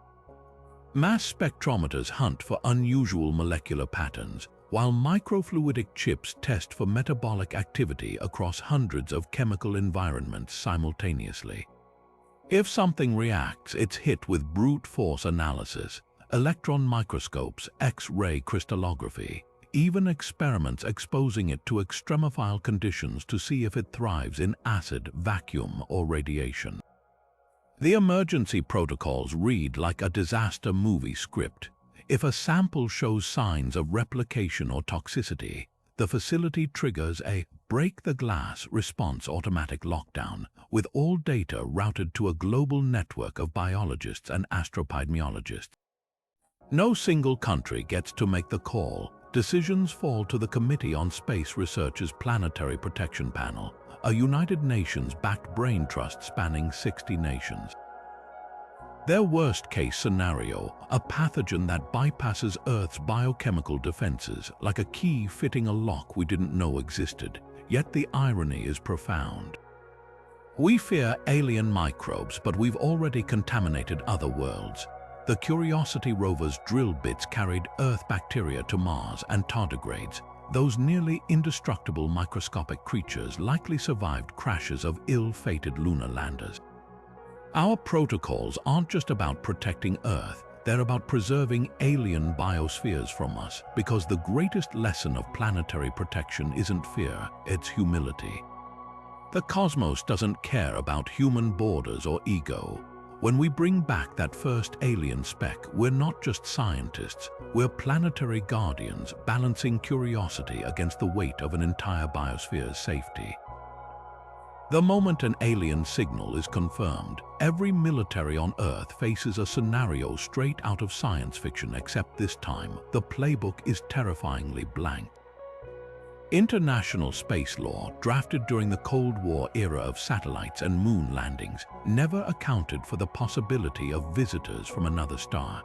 Mass spectrometers hunt for unusual molecular patterns, while microfluidic chips test for metabolic activity across hundreds of chemical environments simultaneously. If something reacts, it's hit with brute force analysis, electron microscopes, X-ray crystallography, even experiments exposing it to extremophile conditions to see if it thrives in acid, vacuum, or radiation. The emergency protocols read like a disaster movie script. If a sample shows signs of replication or toxicity, the facility triggers a break the glass response automatic lockdown, with all data routed to a global network of biologists and astroepidemiologists. No single country gets to make the call. Decisions fall to the Committee on Space Research's Planetary Protection Panel, a United Nations-backed brain trust spanning 60 nations. Their worst-case scenario, a pathogen that bypasses Earth's biochemical defenses, like a key fitting a lock we didn't know existed. Yet the irony is profound. We fear alien microbes, but we've already contaminated other worlds. The Curiosity rover's drill bits carried Earth bacteria to Mars and tardigrades. Those nearly indestructible microscopic creatures likely survived crashes of ill-fated lunar landers. Our protocols aren't just about protecting Earth, they're about preserving alien biospheres from us, because the greatest lesson of planetary protection isn't fear, it's humility. The cosmos doesn't care about human borders or ego. When we bring back that first alien speck, we're not just scientists, we're planetary guardians balancing curiosity against the weight of an entire biosphere's safety. The moment an alien signal is confirmed, every military on Earth faces a scenario straight out of science fiction, except this time, the playbook is terrifyingly blank. International space law, drafted during the Cold War era of satellites and moon landings, never accounted for the possibility of visitors from another star.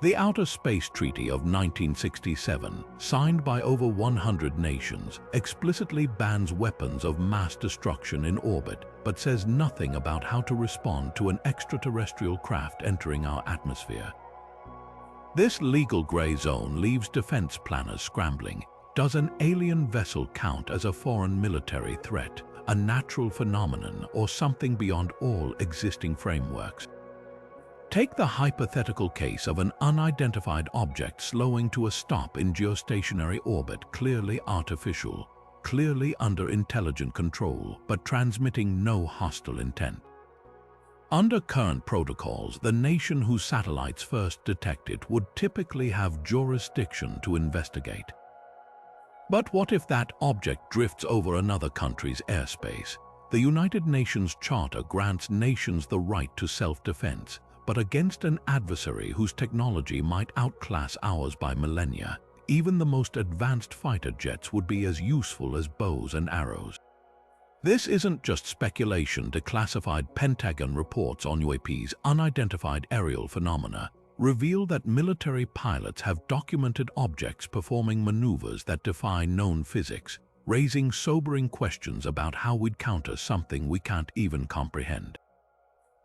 The Outer Space Treaty of 1967, signed by over 100 nations, explicitly bans weapons of mass destruction in orbit, but says nothing about how to respond to an extraterrestrial craft entering our atmosphere. This legal gray zone leaves defense planners scrambling. Does an alien vessel count as a foreign military threat, a natural phenomenon, or something beyond all existing frameworks? Take the hypothetical case of an unidentified object slowing to a stop in geostationary orbit, clearly artificial, clearly under intelligent control, but transmitting no hostile intent. Under current protocols, the nation whose satellites first detected would typically have jurisdiction to investigate. But what if that object drifts over another country's airspace? The United Nations Charter grants nations the right to self-defense, but against an adversary whose technology might outclass ours by millennia, even the most advanced fighter jets would be as useful as bows and arrows. This isn't just speculation. Declassified Pentagon reports on UAP's unidentified aerial phenomena reveal that military pilots have documented objects performing maneuvers that defy known physics, raising sobering questions about how we'd counter something we can't even comprehend.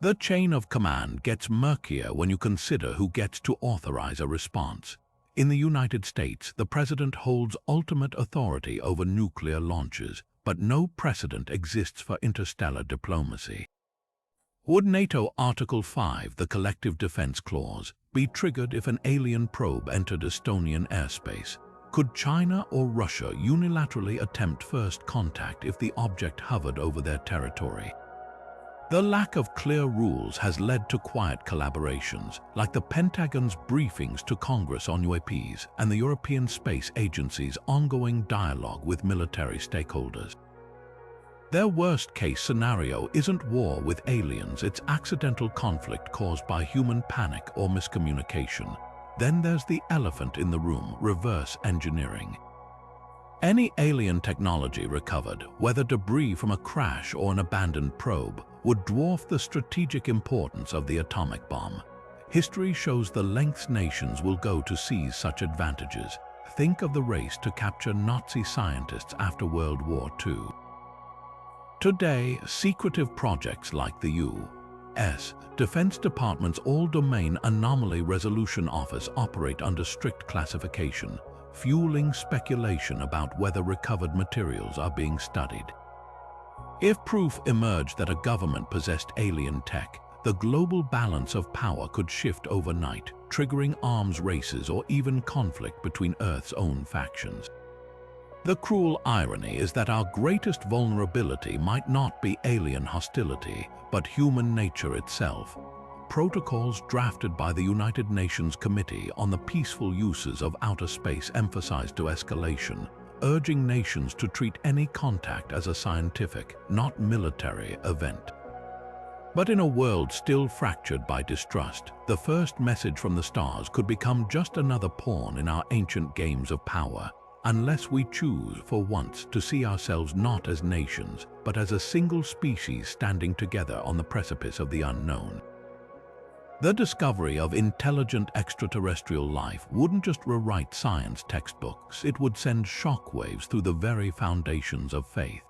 The chain of command gets murkier when you consider who gets to authorize a response. In the United States, the president holds ultimate authority over nuclear launches, but no precedent exists for interstellar diplomacy. Would NATO Article 5, the Collective Defense Clause, be triggered if an alien probe entered Estonian airspace? Could China or Russia unilaterally attempt first contact if the object hovered over their territory? The lack of clear rules has led to quiet collaborations, like the Pentagon's briefings to Congress on UAPs and the European Space Agency's ongoing dialogue with military stakeholders. Their worst-case scenario isn't war with aliens, it's accidental conflict caused by human panic or miscommunication. Then there's the elephant in the room: reverse engineering. Any alien technology recovered, whether debris from a crash or an abandoned probe, would dwarf the strategic importance of the atomic bomb. History shows the lengths nations will go to seize such advantages. Think of the race to capture Nazi scientists after World War II. Today, secretive projects like the U.S. Defense Department's All-Domain Anomaly Resolution Office operate under strict classification, fueling speculation about whether recovered materials are being studied. If proof emerged that a government possessed alien tech, the global balance of power could shift overnight, triggering arms races or even conflict between Earth's own factions. The cruel irony is that our greatest vulnerability might not be alien hostility, but human nature itself. Protocols drafted by the United Nations Committee on the Peaceful Uses of Outer Space emphasize de-escalation, urging nations to treat any contact as a scientific, not military, event. But in a world still fractured by distrust, the first message from the stars could become just another pawn in our ancient games of power, unless we choose for once to see ourselves not as nations, but as a single species standing together on the precipice of the unknown. The discovery of intelligent extraterrestrial life wouldn't just rewrite science textbooks, it would send shockwaves through the very foundations of faith.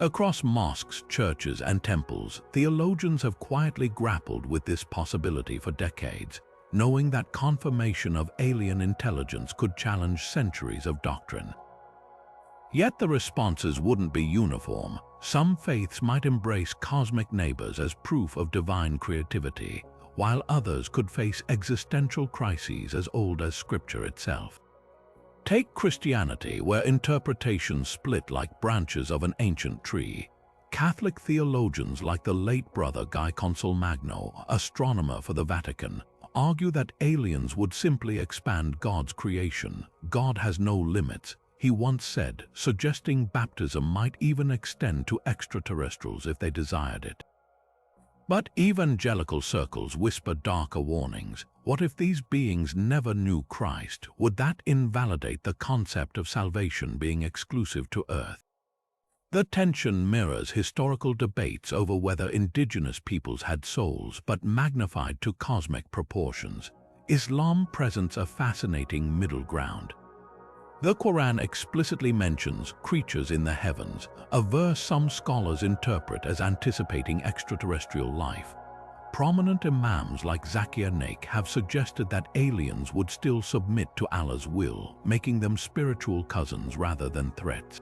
Across mosques, churches, and temples, theologians have quietly grappled with this possibility for decades, knowing that confirmation of alien intelligence could challenge centuries of doctrine. Yet the responses wouldn't be uniform. Some faiths might embrace cosmic neighbors as proof of divine creativity, while others could face existential crises as old as Scripture itself. Take Christianity, where interpretations split like branches of an ancient tree. Catholic theologians like the late Brother Guy Consolmagno, astronomer for the Vatican, argue that aliens would simply expand God's creation. God has no limits, he once said, suggesting baptism might even extend to extraterrestrials if they desired it. But evangelical circles whisper darker warnings. What if these beings never knew Christ? Would that invalidate the concept of salvation being exclusive to Earth? The tension mirrors historical debates over whether indigenous peoples had souls, but magnified to cosmic proportions. Islam presents a fascinating middle ground. The Quran explicitly mentions creatures in the heavens, a verse some scholars interpret as anticipating extraterrestrial life. Prominent imams like Zakir Naik have suggested that aliens would still submit to Allah's will, making them spiritual cousins rather than threats.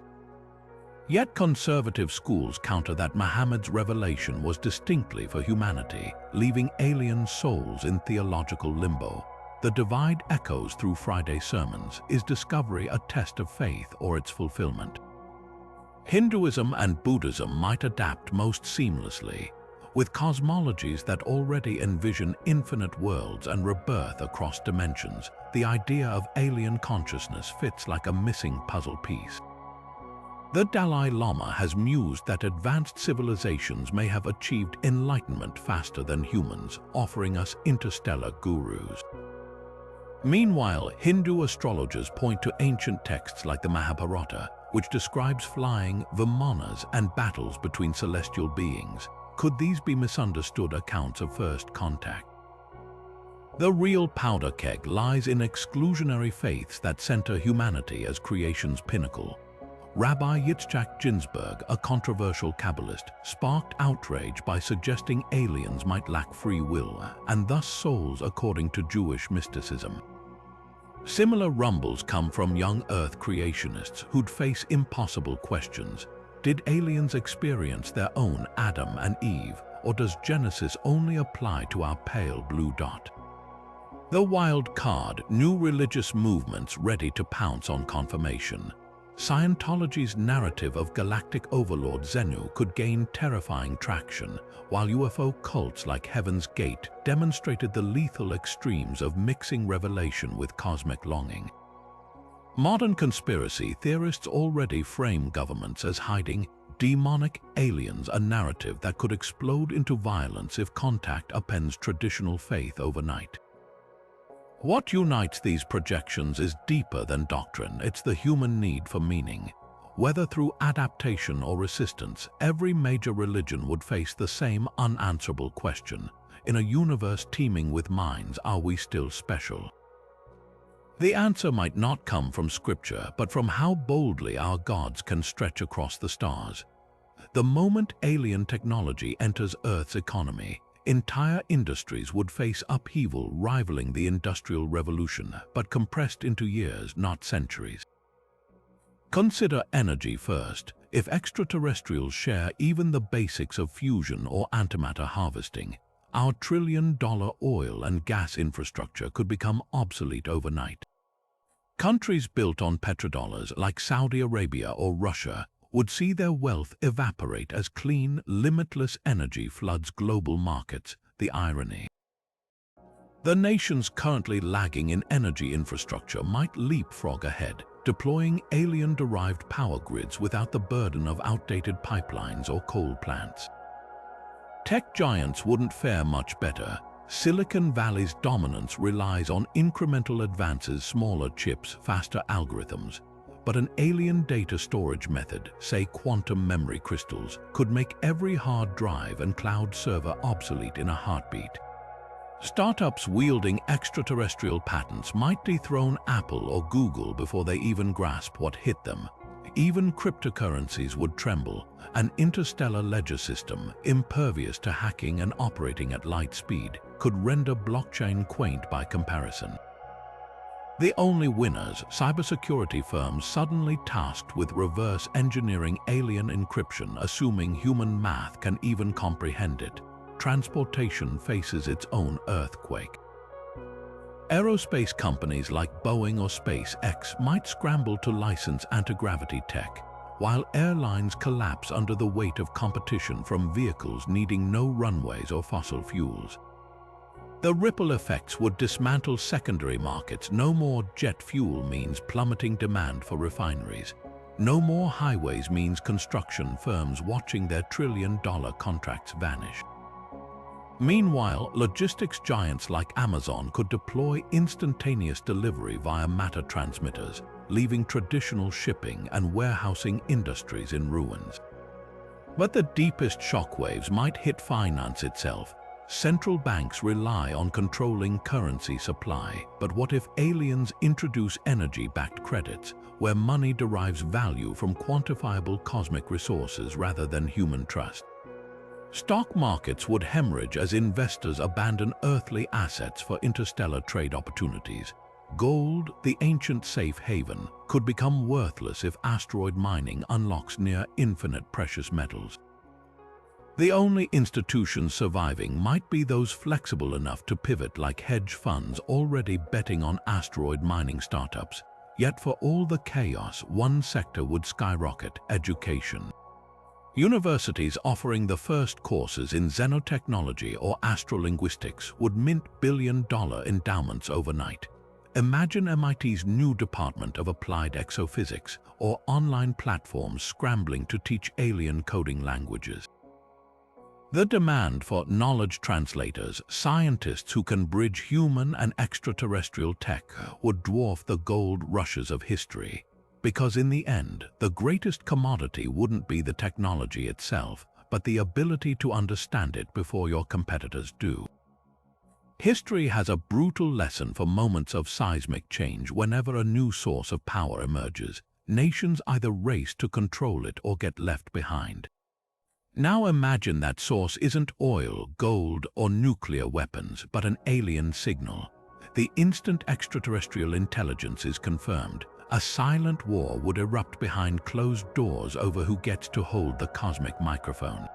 Yet conservative schools counter that Muhammad's revelation was distinctly for humanity, leaving alien souls in theological limbo. The divide echoes through Friday sermons. Is discovery a test of faith or its fulfillment? Hinduism and Buddhism might adapt most seamlessly, with cosmologies that already envision infinite worlds and rebirth across dimensions. The idea of alien consciousness fits like a missing puzzle piece. The Dalai Lama has mused that advanced civilizations may have achieved enlightenment faster than humans, offering us interstellar gurus. Meanwhile, Hindu astrologers point to ancient texts like the Mahabharata, which describes flying vimanas and battles between celestial beings. Could these be misunderstood accounts of first contact? The real powder keg lies in exclusionary faiths that center humanity as creation's pinnacle. Rabbi Yitzchak Ginsburg, a controversial Kabbalist, sparked outrage by suggesting aliens might lack free will, and thus souls according to Jewish mysticism. Similar rumbles come from young Earth creationists who'd face impossible questions. Did aliens experience their own Adam and Eve, or does Genesis only apply to our pale blue dot? The wild card, new religious movements ready to pounce on confirmation. Scientology's narrative of galactic overlord Xenu could gain terrifying traction, while UFO cults like Heaven's Gate demonstrated the lethal extremes of mixing revelation with cosmic longing. Modern conspiracy theorists already frame governments as hiding demonic aliens, a narrative that could explode into violence if contact upends traditional faith overnight. What unites these projections is deeper than doctrine. It's the human need for meaning. Whether through adaptation or resistance, every major religion would face the same unanswerable question. In a universe teeming with minds, are we still special? The answer might not come from scripture, but from how boldly our gods can stretch across the stars. The moment alien technology enters Earth's economy, entire industries would face upheaval rivaling the Industrial Revolution, but compressed into years, not centuries. Consider energy first. If extraterrestrials share even the basics of fusion or antimatter harvesting, our trillion-dollar oil and gas infrastructure could become obsolete overnight. Countries built on petrodollars like Saudi Arabia or Russia would see their wealth evaporate as clean, limitless energy floods global markets. The irony. The nations currently lagging in energy infrastructure might leapfrog ahead, deploying alien-derived power grids without the burden of outdated pipelines or coal plants. Tech giants wouldn't fare much better. Silicon Valley's dominance relies on incremental advances, smaller chips, faster algorithms. But an alien data storage method, say quantum memory crystals, could make every hard drive and cloud server obsolete in a heartbeat. Startups wielding extraterrestrial patents might dethrone Apple or Google before they even grasp what hit them. Even cryptocurrencies would tremble. An interstellar ledger system, impervious to hacking and operating at light speed, could render blockchain quaint by comparison. The only winners, cybersecurity firms suddenly tasked with reverse engineering alien encryption, assuming human math can even comprehend it. Transportation faces its own earthquake. Aerospace companies like Boeing or SpaceX might scramble to license anti-gravity tech, while airlines collapse under the weight of competition from vehicles needing no runways or fossil fuels. The ripple effects would dismantle secondary markets. No more jet fuel means plummeting demand for refineries. No more highways means construction firms watching their trillion-dollar contracts vanish. Meanwhile, logistics giants like Amazon could deploy instantaneous delivery via matter transmitters, leaving traditional shipping and warehousing industries in ruins. But the deepest shockwaves might hit finance itself. Central banks rely on controlling currency supply, but what if aliens introduce energy-backed credits, where money derives value from quantifiable cosmic resources rather than human trust? Stock markets would hemorrhage as investors abandon earthly assets for interstellar trade opportunities. Gold, the ancient safe haven, could become worthless if asteroid mining unlocks near-infinite precious metals. The only institutions surviving might be those flexible enough to pivot, like hedge funds already betting on asteroid mining startups. Yet for all the chaos, one sector would skyrocket: education. Universities offering the first courses in xenotechnology or astrolinguistics would mint billion-dollar endowments overnight. Imagine MIT's new Department of Applied Exophysics or online platforms scrambling to teach alien coding languages. The demand for knowledge translators, scientists who can bridge human and extraterrestrial tech, would dwarf the gold rushes of history. Because in the end, the greatest commodity wouldn't be the technology itself, but the ability to understand it before your competitors do. History has a brutal lesson for moments of seismic change. Whenever a new source of power emerges, nations either race to control it or get left behind. Now imagine that source isn't oil, gold, or nuclear weapons, but an alien signal. The instant extraterrestrial intelligence is confirmed, a silent war would erupt behind closed doors over who gets to hold the cosmic microphone.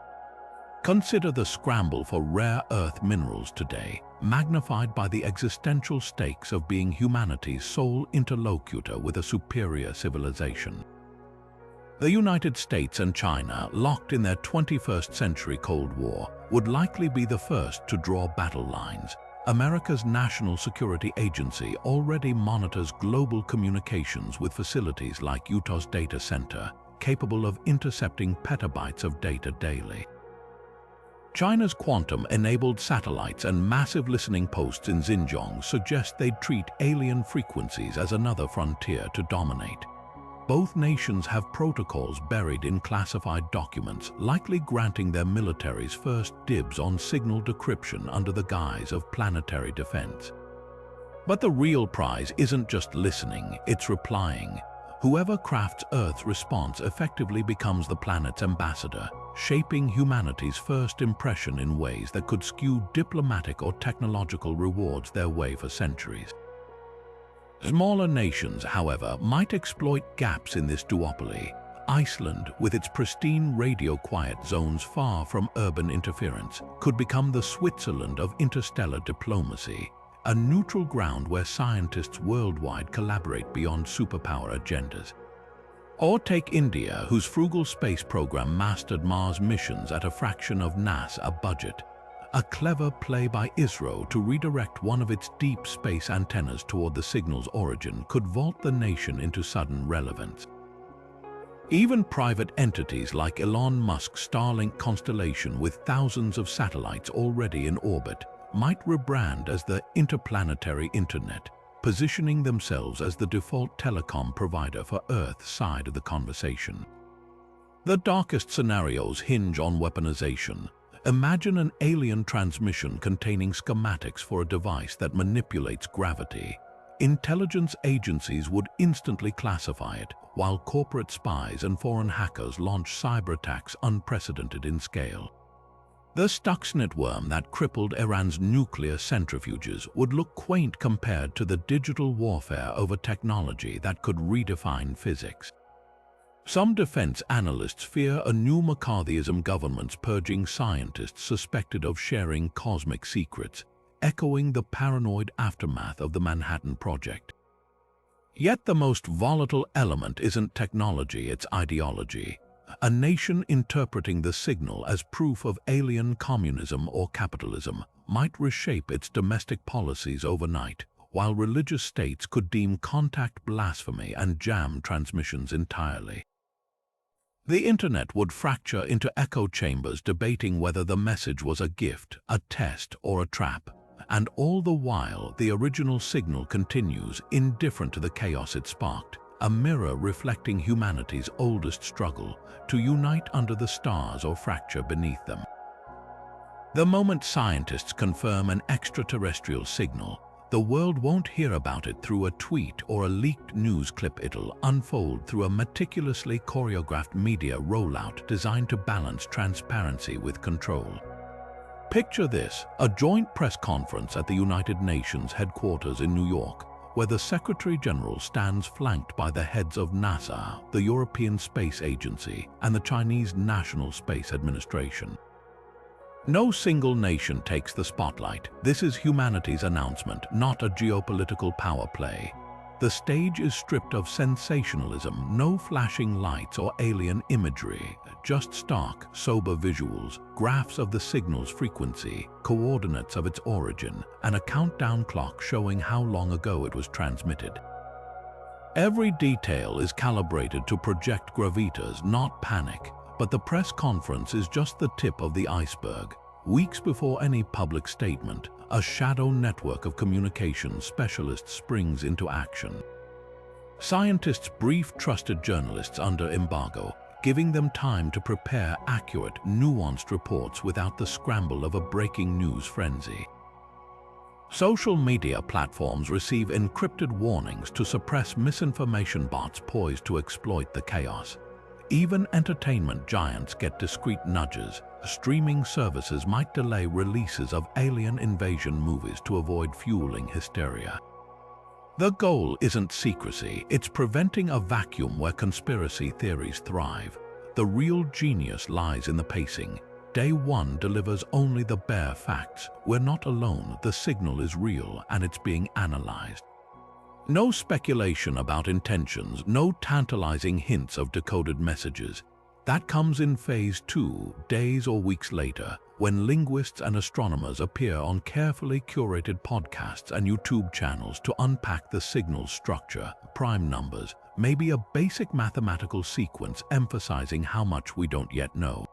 Consider the scramble for rare earth minerals today, magnified by the existential stakes of being humanity's sole interlocutor with a superior civilization. The United States and China, locked in their 21st century Cold War, would likely be the first to draw battle lines. America's National Security Agency already monitors global communications with facilities like Utah's data center, capable of intercepting petabytes of data daily. China's quantum-enabled satellites and massive listening posts in Xinjiang suggest they'd treat alien frequencies as another frontier to dominate. Both nations have protocols buried in classified documents, likely granting their militaries first dibs on signal decryption under the guise of planetary defense. But the real prize isn't just listening, it's replying. Whoever crafts Earth's response effectively becomes the planet's ambassador, shaping humanity's first impression in ways that could skew diplomatic or technological rewards their way for centuries. Smaller nations, however, might exploit gaps in this duopoly. Iceland, with its pristine radio-quiet zones far from urban interference, could become the Switzerland of interstellar diplomacy, a neutral ground where scientists worldwide collaborate beyond superpower agendas. Or take India, whose frugal space program mastered Mars missions at a fraction of NASA's budget. A clever play by ISRO to redirect one of its deep space antennas toward the signal's origin could vault the nation into sudden relevance. Even private entities like Elon Musk's Starlink constellation, with thousands of satellites already in orbit, might rebrand as the Interplanetary Internet, positioning themselves as the default telecom provider for Earth's side of the conversation. The darkest scenarios hinge on weaponization. Imagine an alien transmission containing schematics for a device that manipulates gravity. Intelligence agencies would instantly classify it, while corporate spies and foreign hackers launch cyber attacks unprecedented in scale. The Stuxnet worm that crippled Iran's nuclear centrifuges would look quaint compared to the digital warfare over technology that could redefine physics. Some defense analysts fear a new McCarthyism government's purging scientists suspected of sharing cosmic secrets, echoing the paranoid aftermath of the Manhattan Project. Yet the most volatile element isn't technology, it's ideology. A nation interpreting the signal as proof of alien communism or capitalism might reshape its domestic policies overnight, while religious states could deem contact blasphemy and jam transmissions entirely. The internet would fracture into echo chambers debating whether the message was a gift, a test, or a trap. And all the while, the original signal continues, indifferent to the chaos it sparked, a mirror reflecting humanity's oldest struggle to unite under the stars or fracture beneath them. The moment scientists confirm an extraterrestrial signal, the world won't hear about it through a tweet or a leaked news clip. It'll unfold through a meticulously choreographed media rollout designed to balance transparency with control. Picture this, a joint press conference at the United Nations headquarters in New York, where the Secretary General stands flanked by the heads of NASA, the European Space Agency, and the Chinese National Space Administration. No single nation takes the spotlight. This is humanity's announcement, not a geopolitical power play. The stage is stripped of sensationalism, no flashing lights or alien imagery, just stark, sober visuals, graphs of the signal's frequency, coordinates of its origin, and a countdown clock showing how long ago it was transmitted. Every detail is calibrated to project gravitas, not panic, but the press conference is just the tip of the iceberg. Weeks before any public statement, a shadow network of communication specialists springs into action. Scientists brief trusted journalists under embargo, giving them time to prepare accurate, nuanced reports without the scramble of a breaking news frenzy. Social media platforms receive encrypted warnings to suppress misinformation bots poised to exploit the chaos. Even entertainment giants get discreet nudges. Streaming services might delay releases of alien invasion movies to avoid fueling hysteria. The goal isn't secrecy, it's preventing a vacuum where conspiracy theories thrive. The real genius lies in the pacing. Day one delivers only the bare facts. We're not alone, the signal is real and it's being analyzed. No speculation about intentions, no tantalizing hints of decoded messages. That comes in phase 2, days or weeks later, when linguists and astronomers appear on carefully curated podcasts and YouTube channels to unpack the signal's structure, prime numbers, maybe a basic mathematical sequence emphasizing how much we don't yet know.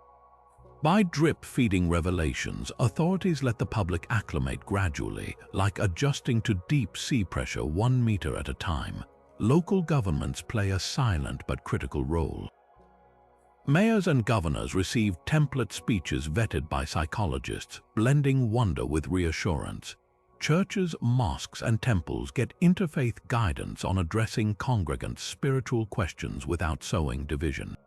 By drip-feeding revelations, authorities let the public acclimate gradually, like adjusting to deep sea pressure 1 meter at a time. Local governments play a silent but critical role. Mayors and governors receive template speeches vetted by psychologists, blending wonder with reassurance. Churches, mosques, and temples get interfaith guidance on addressing congregants' spiritual questions without sowing division.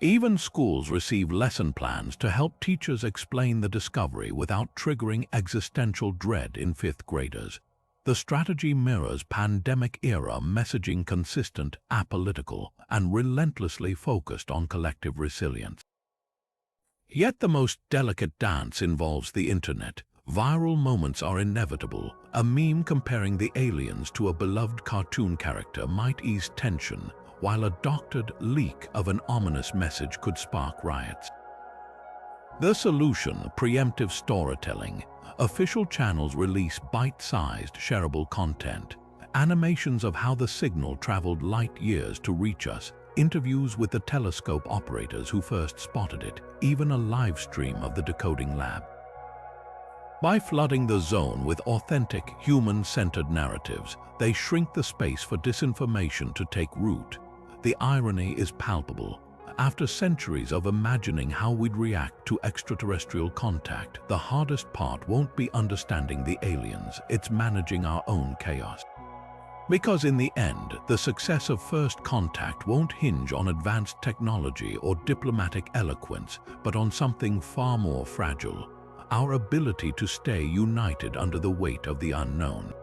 Even schools receive lesson plans to help teachers explain the discovery without triggering existential dread in 5th graders. The strategy mirrors pandemic-era messaging, consistent, apolitical, and relentlessly focused on collective resilience. Yet the most delicate dance involves the internet. Viral moments are inevitable. A meme comparing the aliens to a beloved cartoon character might ease tension, while a doctored leak of an ominous message could spark riots. The solution: preemptive storytelling. Official channels release bite-sized, shareable content, animations of how the signal traveled light years to reach us, interviews with the telescope operators who first spotted it, even a live stream of the decoding lab. By flooding the zone with authentic, human-centered narratives, they shrink the space for disinformation to take root. The irony is palpable. After centuries of imagining how we'd react to extraterrestrial contact, the hardest part won't be understanding the aliens, it's managing our own chaos. Because in the end, the success of first contact won't hinge on advanced technology or diplomatic eloquence, but on something far more fragile: our ability to stay united under the weight of the unknown.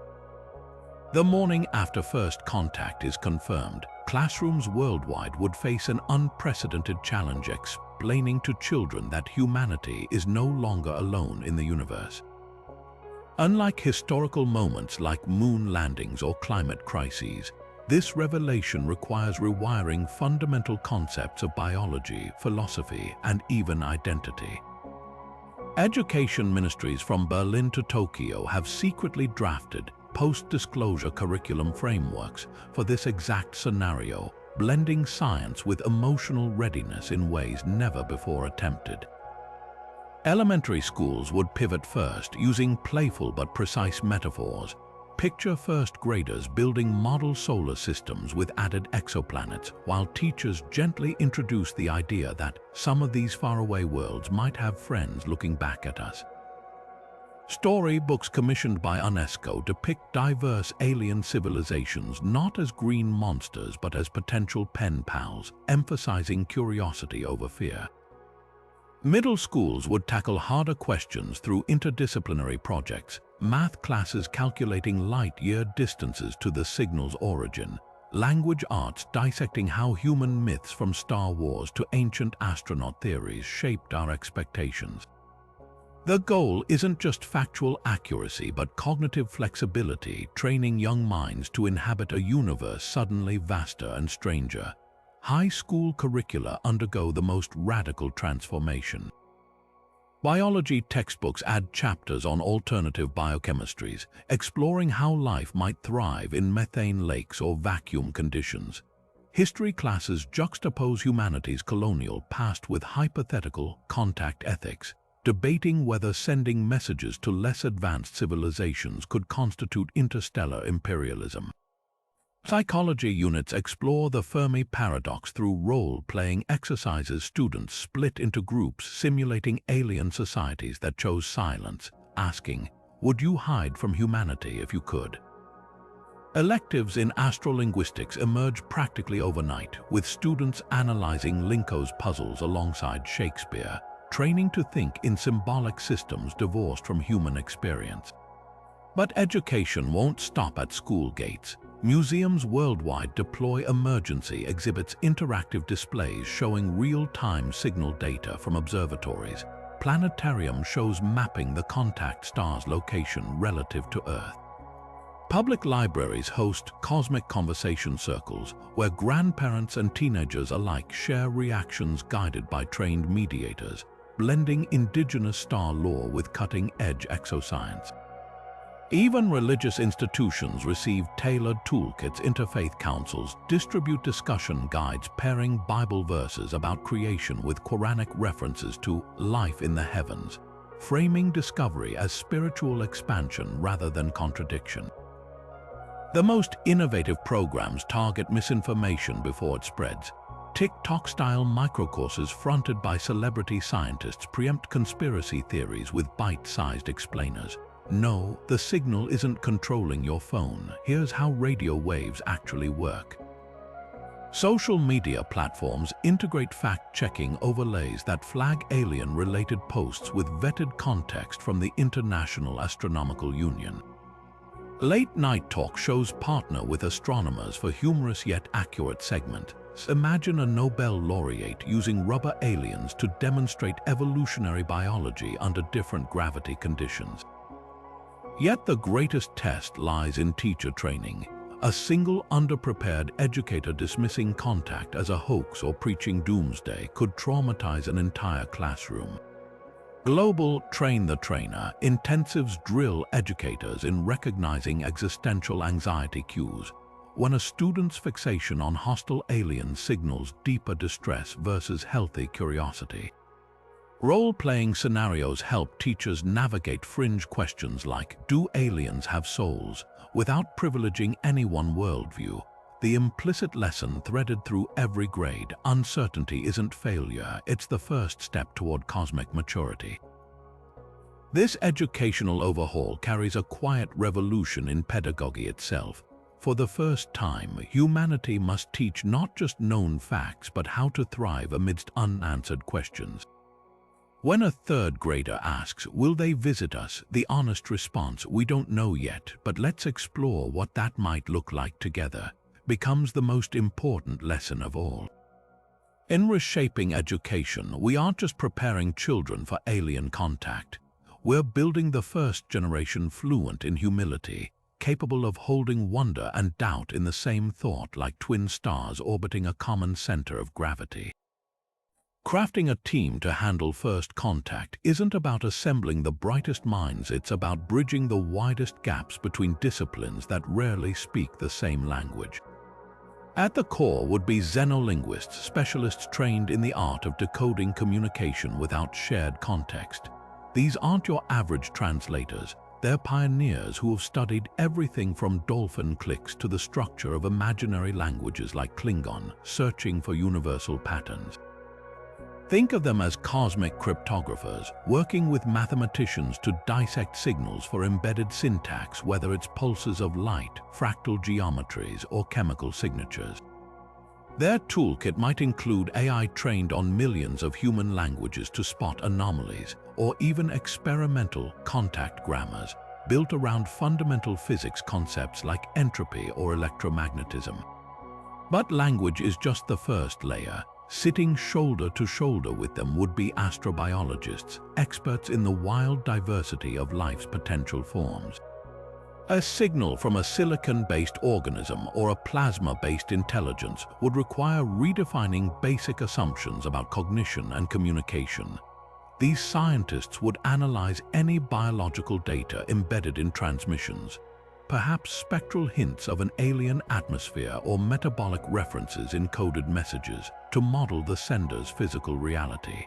The morning after first contact is confirmed, classrooms worldwide would face an unprecedented challenge explaining to children that humanity is no longer alone in the universe. Unlike historical moments like moon landings or climate crises, this revelation requires rewiring fundamental concepts of biology, philosophy, and even identity. Education ministries from Berlin to Tokyo have secretly drafted post-disclosure curriculum frameworks for this exact scenario, blending science with emotional readiness in ways never before attempted. Elementary schools would pivot first, using playful but precise metaphors. Picture first graders building model solar systems with added exoplanets, while teachers gently introduce the idea that some of these faraway worlds might have friends looking back at us. Storybooks commissioned by UNESCO depict diverse alien civilizations not as green monsters but as potential pen pals, emphasizing curiosity over fear. Middle schools would tackle harder questions through interdisciplinary projects, math classes calculating light-year distances to the signal's origin, language arts dissecting how human myths from Star Wars to ancient astronaut theories shaped our expectations. The goal isn't just factual accuracy but cognitive flexibility, training young minds to inhabit a universe suddenly vaster and stranger. High school curricula undergo the most radical transformation. Biology textbooks add chapters on alternative biochemistries, exploring how life might thrive in methane lakes or vacuum conditions. History classes juxtapose humanity's colonial past with hypothetical contact ethics, debating whether sending messages to less advanced civilizations could constitute interstellar imperialism. Psychology units explore the Fermi paradox through role-playing exercises. Students split into groups simulating alien societies that chose silence, asking, "Would you hide from humanity if you could?" Electives in astrolinguistics emerge practically overnight, with students analyzing Linko's puzzles alongside Shakespeare, training to think in symbolic systems divorced from human experience. But education won't stop at school gates. Museums worldwide deploy emergency exhibits, interactive displays showing real-time signal data from observatories. Planetarium shows mapping the contact star's location relative to Earth. Public libraries host cosmic conversation circles where grandparents and teenagers alike share reactions guided by trained mediators, blending indigenous star lore with cutting-edge exoscience. Even religious institutions receive tailored toolkits. Interfaith councils distribute discussion guides pairing Bible verses about creation with Quranic references to life in the heavens, framing discovery as spiritual expansion rather than contradiction. The most innovative programs target misinformation before it spreads. TikTok-style microcourses fronted by celebrity scientists preempt conspiracy theories with bite-sized explainers. No, the signal isn't controlling your phone. Here's how radio waves actually work. Social media platforms integrate fact-checking overlays that flag alien-related posts with vetted context from the International Astronomical Union. Late-night talk shows partner with astronomers for humorous yet accurate segment. Imagine a Nobel laureate using rubber aliens to demonstrate evolutionary biology under different gravity conditions. Yet the greatest test lies in teacher training. A single underprepared educator dismissing contact as a hoax or preaching doomsday could traumatize an entire classroom. Global Train the Trainer intensives drill educators in recognizing existential anxiety cues when a student's fixation on hostile aliens signals deeper distress versus healthy curiosity. Role-playing scenarios help teachers navigate fringe questions like, do aliens have souls, without privileging any one worldview. The implicit lesson threaded through every grade: uncertainty isn't failure, it's the first step toward cosmic maturity. This educational overhaul carries a quiet revolution in pedagogy itself. For the first time, humanity must teach not just known facts but how to thrive amidst unanswered questions. When a third grader asks, will they visit us? The honest response, we don't know yet, but let's explore what that might look like together, becomes the most important lesson of all. In reshaping education, we aren't just preparing children for alien contact. We're building the first generation fluent in humility, capable of holding wonder and doubt in the same thought like twin stars orbiting a common center of gravity. Crafting a team to handle first contact isn't about assembling the brightest minds, it's about bridging the widest gaps between disciplines that rarely speak the same language. At the core would be xenolinguists, specialists trained in the art of decoding communication without shared context. These aren't your average translators, they're pioneers who have studied everything from dolphin clicks to the structure of imaginary languages like Klingon, searching for universal patterns. Think of them as cosmic cryptographers, working with mathematicians to dissect signals for embedded syntax, whether it's pulses of light, fractal geometries, or chemical signatures. Their toolkit might include AI trained on millions of human languages to spot anomalies, or even experimental contact grammars built around fundamental physics concepts like entropy or electromagnetism. But language is just the first layer. Sitting shoulder to shoulder with them would be astrobiologists, experts in the wild diversity of life's potential forms. A signal from a silicon-based organism or a plasma-based intelligence would require redefining basic assumptions about cognition and communication. These scientists would analyze any biological data embedded in transmissions, perhaps spectral hints of an alien atmosphere or metabolic references in coded messages, to model the sender's physical reality.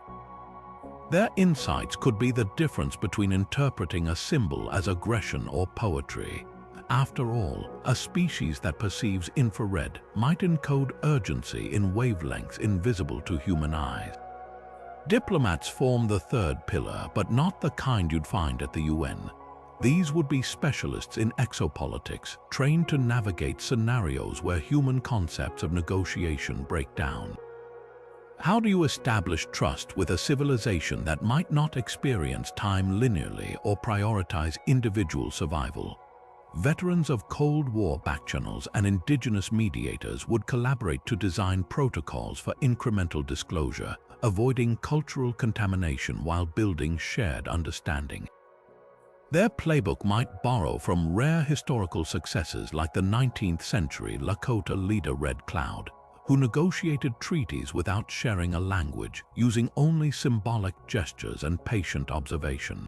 Their insights could be the difference between interpreting a symbol as aggression or poetry. After all, a species that perceives infrared might encode urgency in wavelengths invisible to human eyes. Diplomats form the third pillar, but not the kind you'd find at the UN. These would be specialists in exopolitics, trained to navigate scenarios where human concepts of negotiation break down. How do you establish trust with a civilization that might not experience time linearly or prioritize individual survival? Veterans of Cold War backchannels and indigenous mediators would collaborate to design protocols for incremental disclosure, avoiding cultural contamination while building shared understanding. Their playbook might borrow from rare historical successes like the 19th century Lakota leader Red Cloud, who negotiated treaties without sharing a language, using only symbolic gestures and patient observation.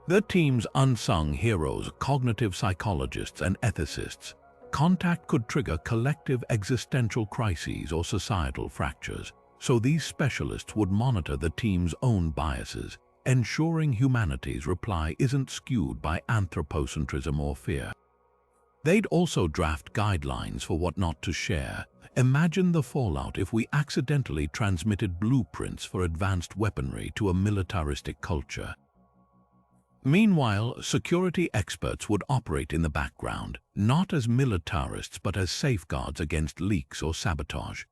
The team's unsung heroes, cognitive psychologists and ethicists, contact could trigger collective existential crises or societal fractures, so these specialists would monitor the team's own biases, ensuring humanity's reply isn't skewed by anthropocentrism or fear. They'd also draft guidelines for what not to share. Imagine the fallout if we accidentally transmitted blueprints for advanced weaponry to a militaristic culture. Meanwhile, security experts would operate in the background, not as militarists but as safeguards against leaks or sabotage.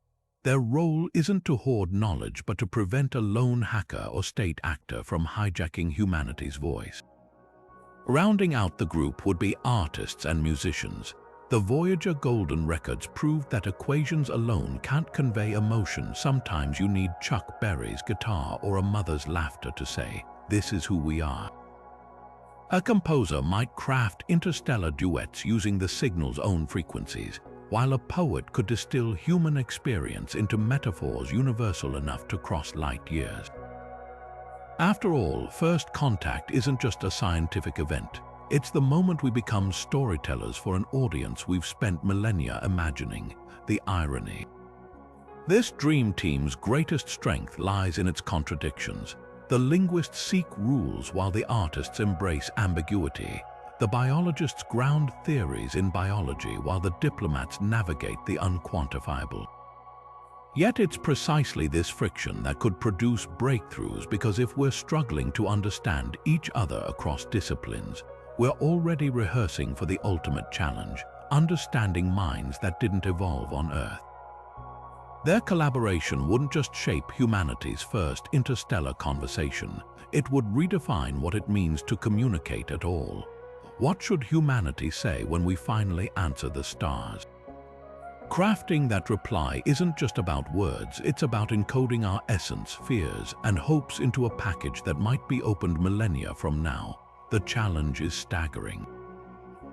Their role isn't to hoard knowledge but to prevent a lone hacker or state actor from hijacking humanity's voice. Rounding out the group would be artists and musicians. The Voyager Golden Records proved that equations alone can't convey emotion. Sometimes you need Chuck Berry's guitar or a mother's laughter to say, "This is who we are." A composer might craft interstellar duets using the signal's own frequencies, while a poet could distill human experience into metaphors universal enough to cross light years. After all, first contact isn't just a scientific event. It's the moment we become storytellers for an audience we've spent millennia imagining. The irony. This dream team's greatest strength lies in its contradictions. The linguists seek rules while the artists embrace ambiguity. The biologists ground theories in biology while the diplomats navigate the unquantifiable. Yet it's precisely this friction that could produce breakthroughs, because if we're struggling to understand each other across disciplines, we're already rehearsing for the ultimate challenge, understanding minds that didn't evolve on Earth. Their collaboration wouldn't just shape humanity's first interstellar conversation, it would redefine what it means to communicate at all. What should humanity say when we finally answer the stars? Crafting that reply isn't just about words, it's about encoding our essence, fears, and hopes into a package that might be opened millennia from now. The challenge is staggering.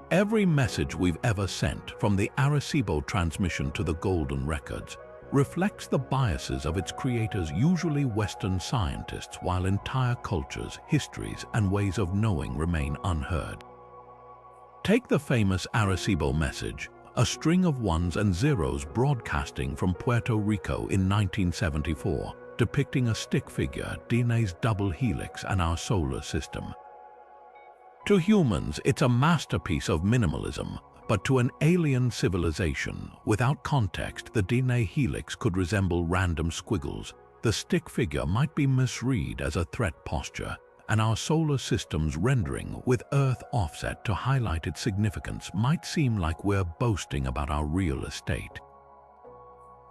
Every message we've ever sent, from the Arecibo transmission to the Golden Records, reflects the biases of its creators, usually Western scientists, while entire cultures, histories, and ways of knowing remain unheard. Take the famous Arecibo Message, a string of ones and zeros broadcasting from Puerto Rico in 1974, depicting a stick figure, DNA's double helix, and our solar system. To humans, it's a masterpiece of minimalism, but to an alien civilization, without context, the DNA helix could resemble random squiggles. The stick figure might be misread as a threat posture, and our solar system's rendering, with Earth offset to highlight its significance, might seem like we're boasting about our real estate.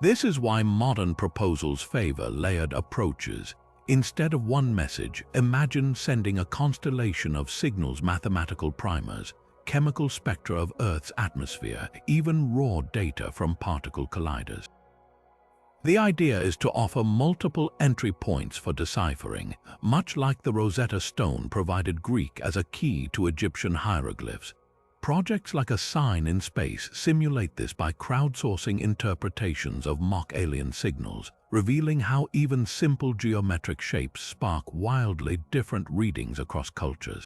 This is why modern proposals favor layered approaches. Instead of one message, imagine sending a constellation of signals, mathematical primers, chemical spectra of Earth's atmosphere, even raw data from particle colliders. The idea is to offer multiple entry points for deciphering, much like the Rosetta Stone provided Greek as a key to Egyptian hieroglyphs. Projects like a Scien in space simulate this by crowdsourcing interpretations of mock alien signals, revealing how even simple geometric shapes spark wildly different readings across cultures.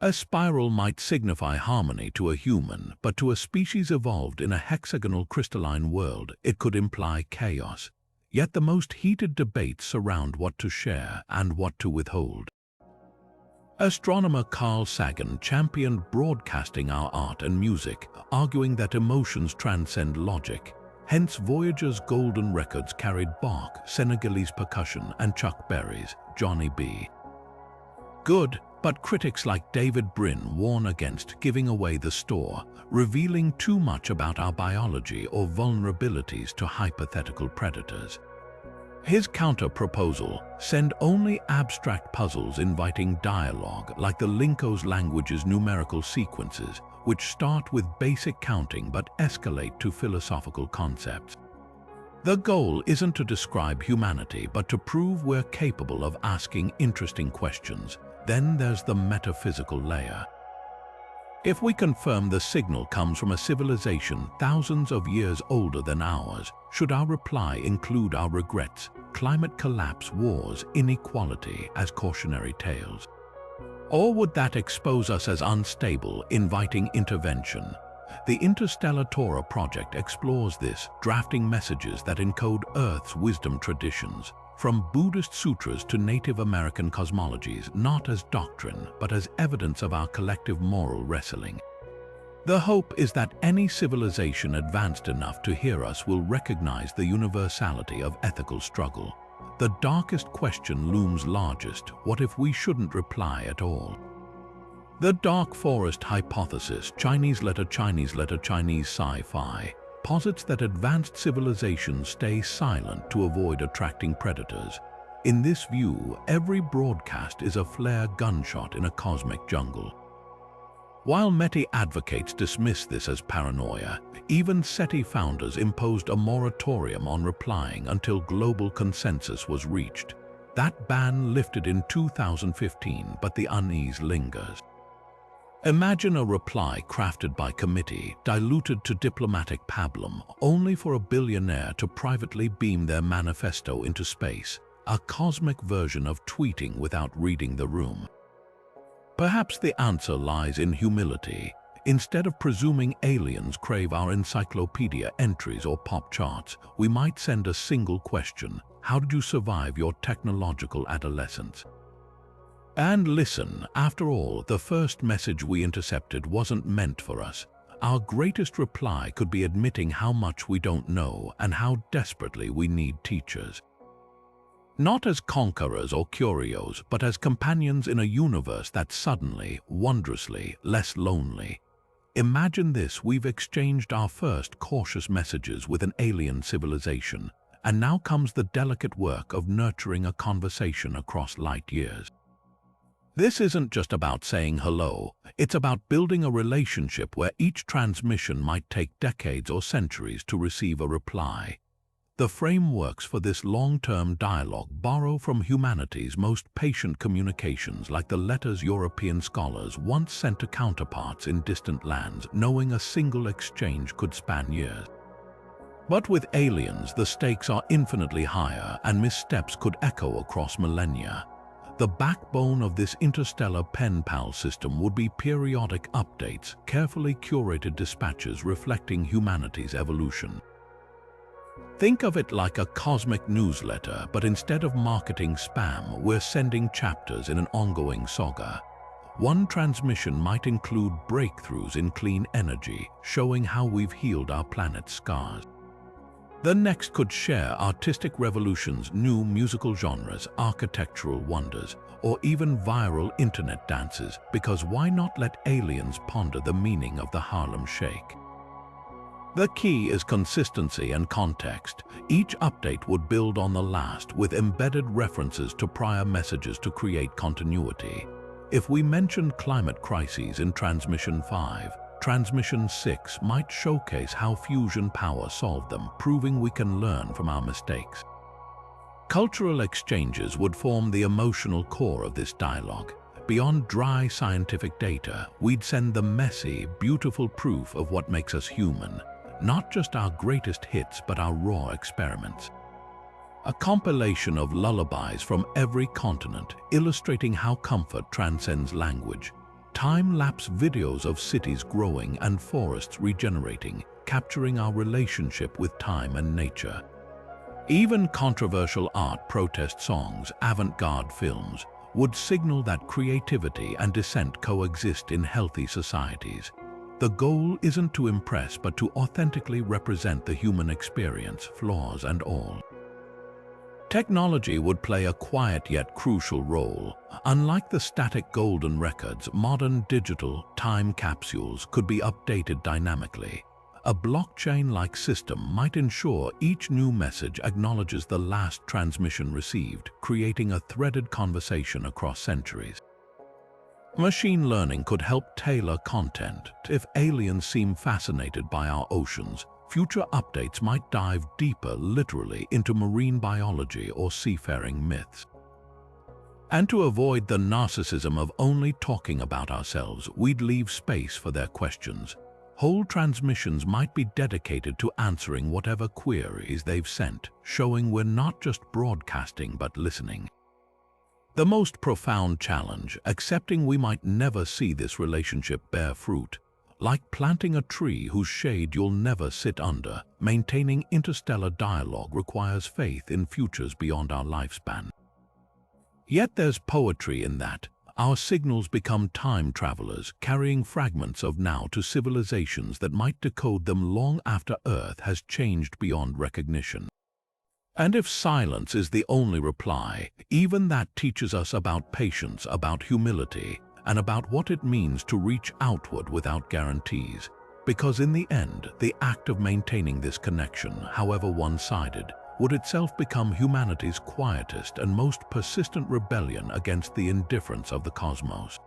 A spiral might signify harmony to a human, but to a species evolved in a hexagonal crystalline world, it could imply chaos. Yet the most heated debates surround what to share and what to withhold. Astronomer Carl Sagan championed broadcasting our art and music, arguing that emotions transcend logic. Hence, Voyager's Golden Records carried Bach, Senegalese percussion, and Chuck Berry's Johnny B. Good, but critics like David Brin warn against giving away the store, revealing too much about our biology or vulnerabilities to hypothetical predators. His counter-proposal: send only abstract puzzles inviting dialogue, like the Linko's language's numerical sequences, which start with basic counting but escalate to philosophical concepts. The goal isn't to describe humanity, but to prove we're capable of asking interesting questions. Then there's the metaphysical layer. If we confirm the signal comes from a civilization thousands of years older than ours, should our reply include our regrets, climate collapse, wars, inequality as cautionary tales? Or would that expose us as unstable, inviting intervention? The Interstellar Torah project explores this, drafting messages that encode Earth's wisdom traditions, from Buddhist sutras to Native American cosmologies, not as doctrine, but as evidence of our collective moral wrestling. The hope is that any civilization advanced enough to hear us will recognize the universality of ethical struggle. The darkest question looms largest: what if we shouldn't reply at all? The dark forest hypothesis, Chinese letter Chinese sci-fi, posits that advanced civilizations stay silent to avoid attracting predators. In this view, every broadcast is a flare gunshot in a cosmic jungle. While METI advocates dismiss this as paranoia, even SETI founders imposed a moratorium on replying until global consensus was reached. That ban lifted in 2015, but the unease lingers. Imagine a reply crafted by committee, diluted to diplomatic pablum, only for a billionaire to privately beam their manifesto into space, a cosmic version of tweeting without reading the room. Perhaps the answer lies in humility. Instead of presuming aliens crave our encyclopedia entries or pop charts, we might send a single question: how did you survive your technological adolescence? And listen, after all, the first message we intercepted wasn't meant for us. Our greatest reply could be admitting how much we don't know and how desperately we need teachers. Not as conquerors or curios, but as companions in a universe that's suddenly, wondrously, less lonely. Imagine this: we've exchanged our first cautious messages with an alien civilization, and now comes the delicate work of nurturing a conversation across light years. This isn't just about saying hello, it's about building a relationship where each transmission might take decades or centuries to receive a reply. The frameworks for this long-term dialogue borrow from humanity's most patient communications, like the letters European scholars once sent to counterparts in distant lands, knowing a single exchange could span years. But with aliens, the stakes are infinitely higher, and missteps could echo across millennia. The backbone of this interstellar pen pal system would be periodic updates, carefully curated dispatches reflecting humanity's evolution. Think of it like a cosmic newsletter, but instead of marketing spam, we're sending chapters in an ongoing saga. One transmission might include breakthroughs in clean energy, showing how we've healed our planet's scars. The next could share artistic revolutions, new musical genres, architectural wonders, or even viral internet dances, because why not let aliens ponder the meaning of the Harlem Shake? The key is consistency and context. Each update would build on the last, with embedded references to prior messages to create continuity. If we mentioned climate crises in Transmission 5, Transmission 6 might showcase how fusion power solved them, proving we can learn from our mistakes. Cultural exchanges would form the emotional core of this dialogue. Beyond dry scientific data, we'd send the messy, beautiful proof of what makes us human, not just our greatest hits but our raw experiments. A compilation of lullabies from every continent, illustrating how comfort transcends language. Time-lapse videos of cities growing and forests regenerating, capturing our relationship with time and nature. Even controversial art protest songs, avant-garde films, would signal that creativity and dissent coexist in healthy societies. The goal isn't to impress but to authentically represent the human experience, flaws and all. Technology would play a quiet yet crucial role. Unlike the static golden records, modern digital time capsules could be updated dynamically. A blockchain-like system might ensure each new message acknowledges the last transmission received, creating a threaded conversation across centuries. Machine learning could help tailor content. If aliens seem fascinated by our oceans, future updates might dive deeper, literally, into marine biology or seafaring myths. And to avoid the narcissism of only talking about ourselves, we'd leave space for their questions. Whole transmissions might be dedicated to answering whatever queries they've sent, showing we're not just broadcasting but listening. The most profound challenge, accepting we might never see this relationship bear fruit. Like planting a tree whose shade you'll never sit under, maintaining interstellar dialogue requires faith in futures beyond our lifespan. Yet there's poetry in that. Our signals become time travelers, carrying fragments of now to civilizations that might decode them long after Earth has changed beyond recognition. And if silence is the only reply, even that teaches us about patience, about humility, and about what it means to reach outward without guarantees. Because in the end, the act of maintaining this connection, however one-sided, would itself become humanity's quietest and most persistent rebellion against the indifference of the cosmos.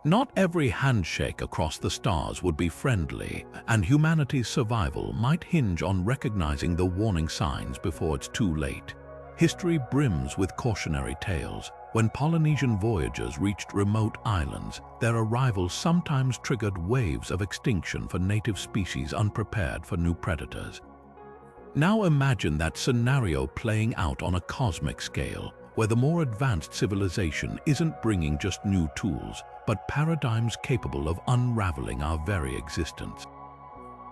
Not every handshake across the stars would be friendly, and humanity's survival might hinge on recognizing the warning signs before it's too late. History brims with cautionary tales. When Polynesian voyagers reached remote islands, their arrival sometimes triggered waves of extinction for native species unprepared for new predators. Now imagine that scenario playing out on a cosmic scale, where the more advanced civilization isn't bringing just new tools, but paradigms capable of unraveling our very existence.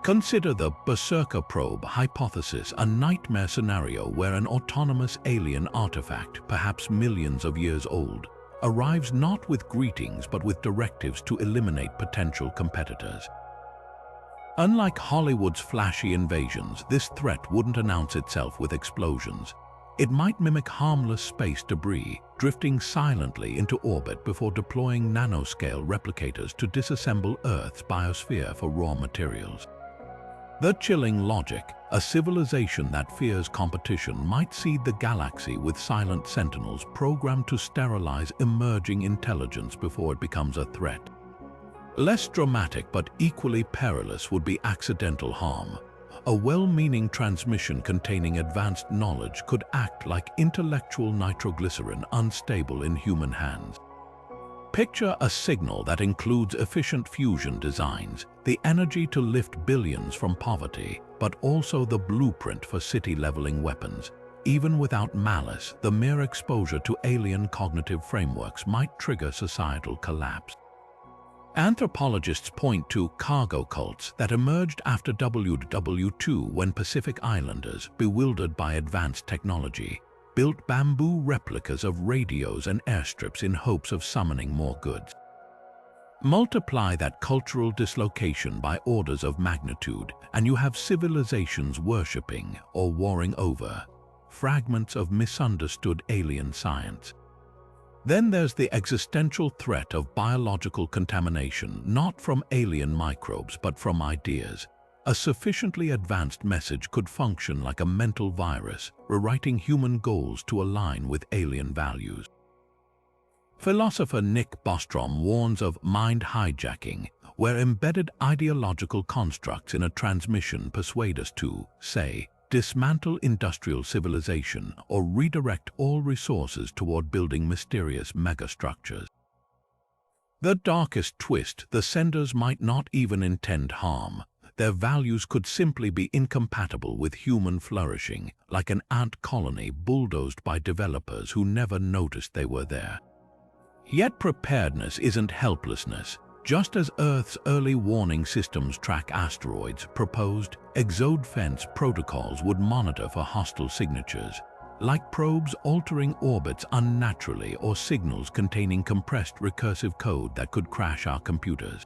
Consider the Berserker probe hypothesis, a nightmare scenario where an autonomous alien artifact, perhaps millions of years old, arrives not with greetings but with directives to eliminate potential competitors. Unlike Hollywood's flashy invasions, this threat wouldn't announce itself with explosions. It might mimic harmless space debris, drifting silently into orbit before deploying nanoscale replicators to disassemble Earth's biosphere for raw materials. The chilling logic, a civilization that fears competition might seed the galaxy with silent sentinels programmed to sterilize emerging intelligence before it becomes a threat. Less dramatic but equally perilous would be accidental harm. A well-meaning transmission containing advanced knowledge could act like intellectual nitroglycerin, unstable in human hands. Picture a signal that includes efficient fusion designs, the energy to lift billions from poverty, but also the blueprint for city-leveling weapons. Even without malice, the mere exposure to alien cognitive frameworks might trigger societal collapse. Anthropologists point to cargo cults that emerged after WW2 when Pacific Islanders, bewildered by advanced technology, built bamboo replicas of radios and airstrips in hopes of summoning more goods. Multiply that cultural dislocation by orders of magnitude, and you have civilizations worshipping or warring over fragments of misunderstood alien science. Then there's the existential threat of biological contamination, not from alien microbes but from ideas. A sufficiently advanced message could function like a mental virus, rewriting human goals to align with alien values. Philosopher Nick Bostrom warns of mind hijacking, where embedded ideological constructs in a transmission persuade us to, say, dismantle industrial civilization or redirect all resources toward building mysterious megastructures. The darkest twist, the senders might not even intend harm. Their values could simply be incompatible with human flourishing, like an ant colony bulldozed by developers who never noticed they were there. Yet preparedness isn't helplessness. Just as Earth's early warning systems track asteroids, proposed exodefense protocols would monitor for hostile signatures, like probes altering orbits unnaturally or signals containing compressed recursive code that could crash our computers.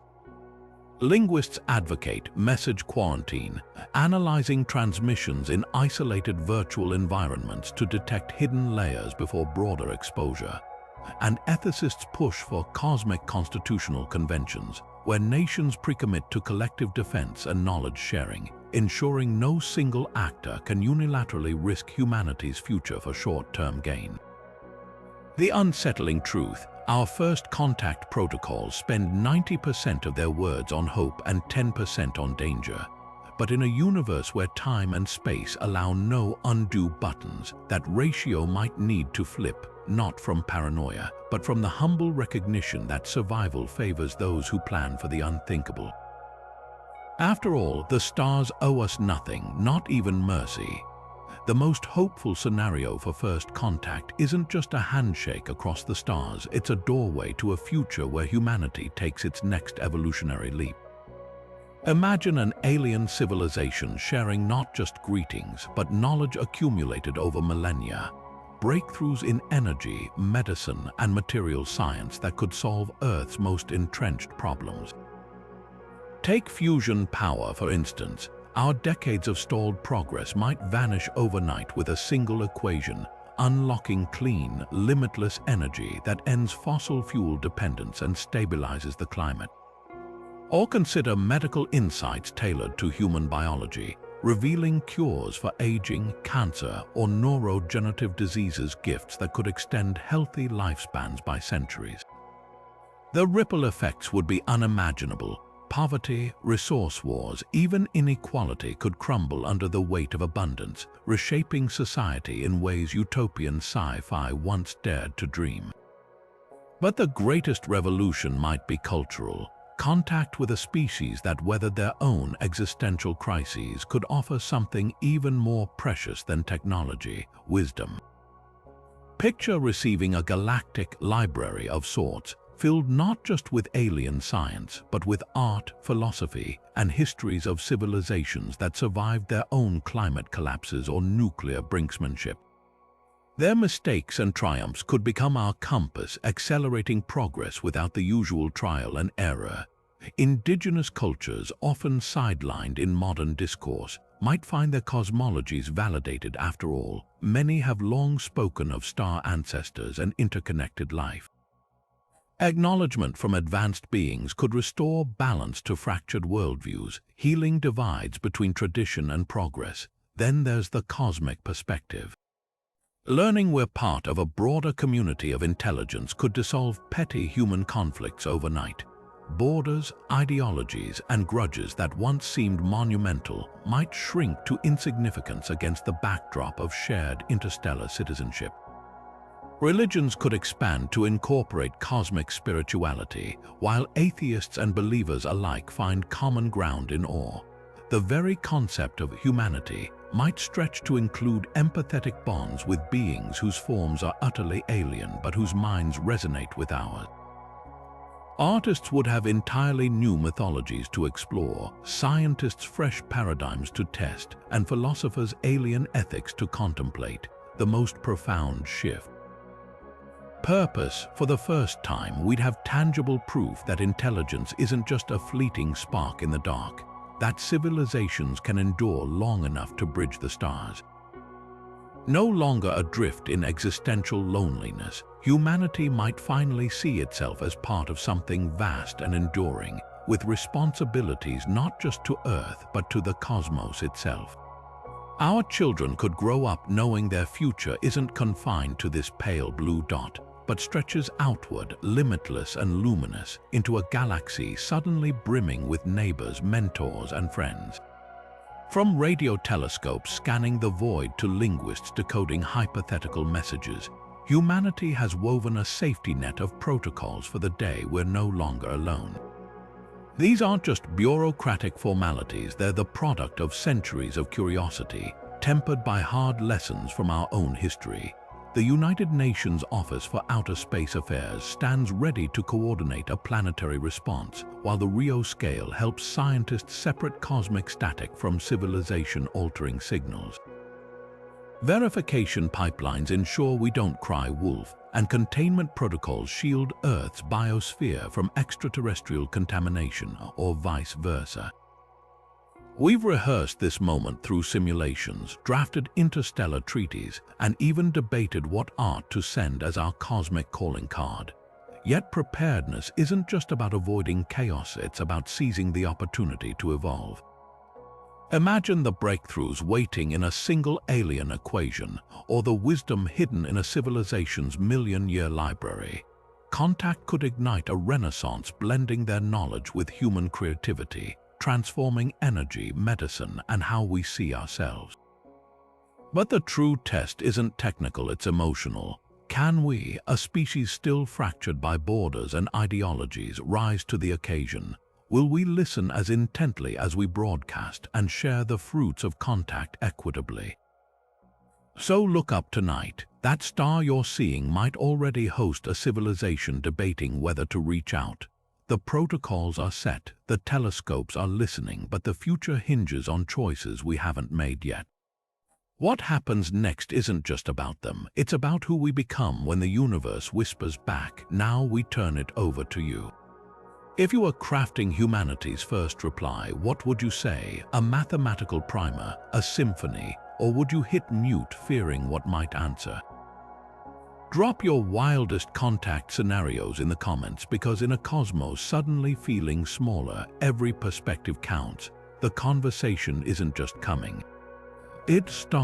Linguists advocate message quarantine, analyzing transmissions in isolated virtual environments to detect hidden layers before broader exposure. And ethicists push for cosmic constitutional conventions, where nations pre-commit to collective defense and knowledge sharing, ensuring no single actor can unilaterally risk humanity's future for short-term gain. The unsettling truth: our first contact protocols spend 90% of their words on hope and 10% on danger. But in a universe where time and space allow no undo buttons, that ratio might need to flip, not from paranoia, but from the humble recognition that survival favors those who plan for the unthinkable. After all, the stars owe us nothing, not even mercy. The most hopeful scenario for first contact isn't just a handshake across the stars, it's a doorway to a future where humanity takes its next evolutionary leap. Imagine an alien civilization sharing not just greetings, but knowledge accumulated over millennia. Breakthroughs in energy, medicine, and material science that could solve Earth's most entrenched problems. Take fusion power, for instance. Our decades of stalled progress might vanish overnight with a single equation, unlocking clean, limitless energy that ends fossil fuel dependence and stabilizes the climate. Or consider medical insights tailored to human biology, revealing cures for aging, cancer, or neurodegenerative diseases, gifts that could extend healthy lifespans by centuries. The ripple effects would be unimaginable. Poverty, resource wars, even inequality could crumble under the weight of abundance, reshaping society in ways utopian sci-fi once dared to dream. But the greatest revolution might be cultural. Contact with a species that weathered their own existential crises could offer something even more precious than technology: wisdom. Picture receiving a galactic library of sorts, filled not just with alien science, but with art, philosophy, and histories of civilizations that survived their own climate collapses or nuclear brinksmanship. Their mistakes and triumphs could become our compass, accelerating progress without the usual trial and error. Indigenous cultures, often sidelined in modern discourse, might find their cosmologies validated after all. Many have long spoken of star ancestors and interconnected life. Acknowledgement from advanced beings could restore balance to fractured worldviews, healing divides between tradition and progress. Then there's the cosmic perspective. Learning we're part of a broader community of intelligence could dissolve petty human conflicts overnight. Borders, ideologies, and grudges that once seemed monumental might shrink to insignificance against the backdrop of shared interstellar citizenship. Religions could expand to incorporate cosmic spirituality, while atheists and believers alike find common ground in awe. The very concept of humanity might stretch to include empathetic bonds with beings whose forms are utterly alien but whose minds resonate with ours. Artists would have entirely new mythologies to explore, scientists fresh paradigms to test, and philosophers alien ethics to contemplate. The most profound shift. Purpose. For the first time, we'd have tangible proof that intelligence isn't just a fleeting spark in the dark, that civilizations can endure long enough to bridge the stars. No longer adrift in existential loneliness, humanity might finally see itself as part of something vast and enduring, with responsibilities not just to Earth but to the cosmos itself. Our children could grow up knowing their future isn't confined to this pale blue dot. but stretches outward, limitless and luminous, into a galaxy suddenly brimming with neighbors, mentors, and friends. From radio telescopes scanning the void to linguists decoding hypothetical messages, humanity has woven a safety net of protocols for the day we're no longer alone. These aren't just bureaucratic formalities, they're the product of centuries of curiosity, tempered by hard lessons from our own history. The United Nations Office for Outer Space Affairs stands ready to coordinate a planetary response, while the Rio Scale helps scientists separate cosmic static from civilization-altering signals. Verification pipelines ensure we don't cry wolf, and containment protocols shield Earth's biosphere from extraterrestrial contamination, or vice versa. We've rehearsed this moment through simulations, drafted interstellar treaties, and even debated what art to send as our cosmic calling card. Yet preparedness isn't just about avoiding chaos, it's about seizing the opportunity to evolve. Imagine the breakthroughs waiting in a single alien equation, or the wisdom hidden in a civilization's million-year library. Contact could ignite a renaissance, blending their knowledge with human creativity, transforming energy, medicine, and how we see ourselves. But the true test isn't technical, it's emotional. Can we, a species still fractured by borders and ideologies, rise to the occasion? Will we listen as intently as we broadcast and share the fruits of contact equitably? So look up tonight. That star you're seeing might already host a civilization debating whether to reach out. The protocols are set, the telescopes are listening, but the future hinges on choices we haven't made yet. What happens next isn't just about them, it's about who we become when the universe whispers back, "Now we turn it over to you." If you were crafting humanity's first reply, what would you say? A mathematical primer, a symphony, or would you hit mute fearing what might answer? Drop your wildest contact scenarios in the comments, because in a cosmos suddenly feeling smaller, every perspective counts. The conversation isn't just coming, it starts.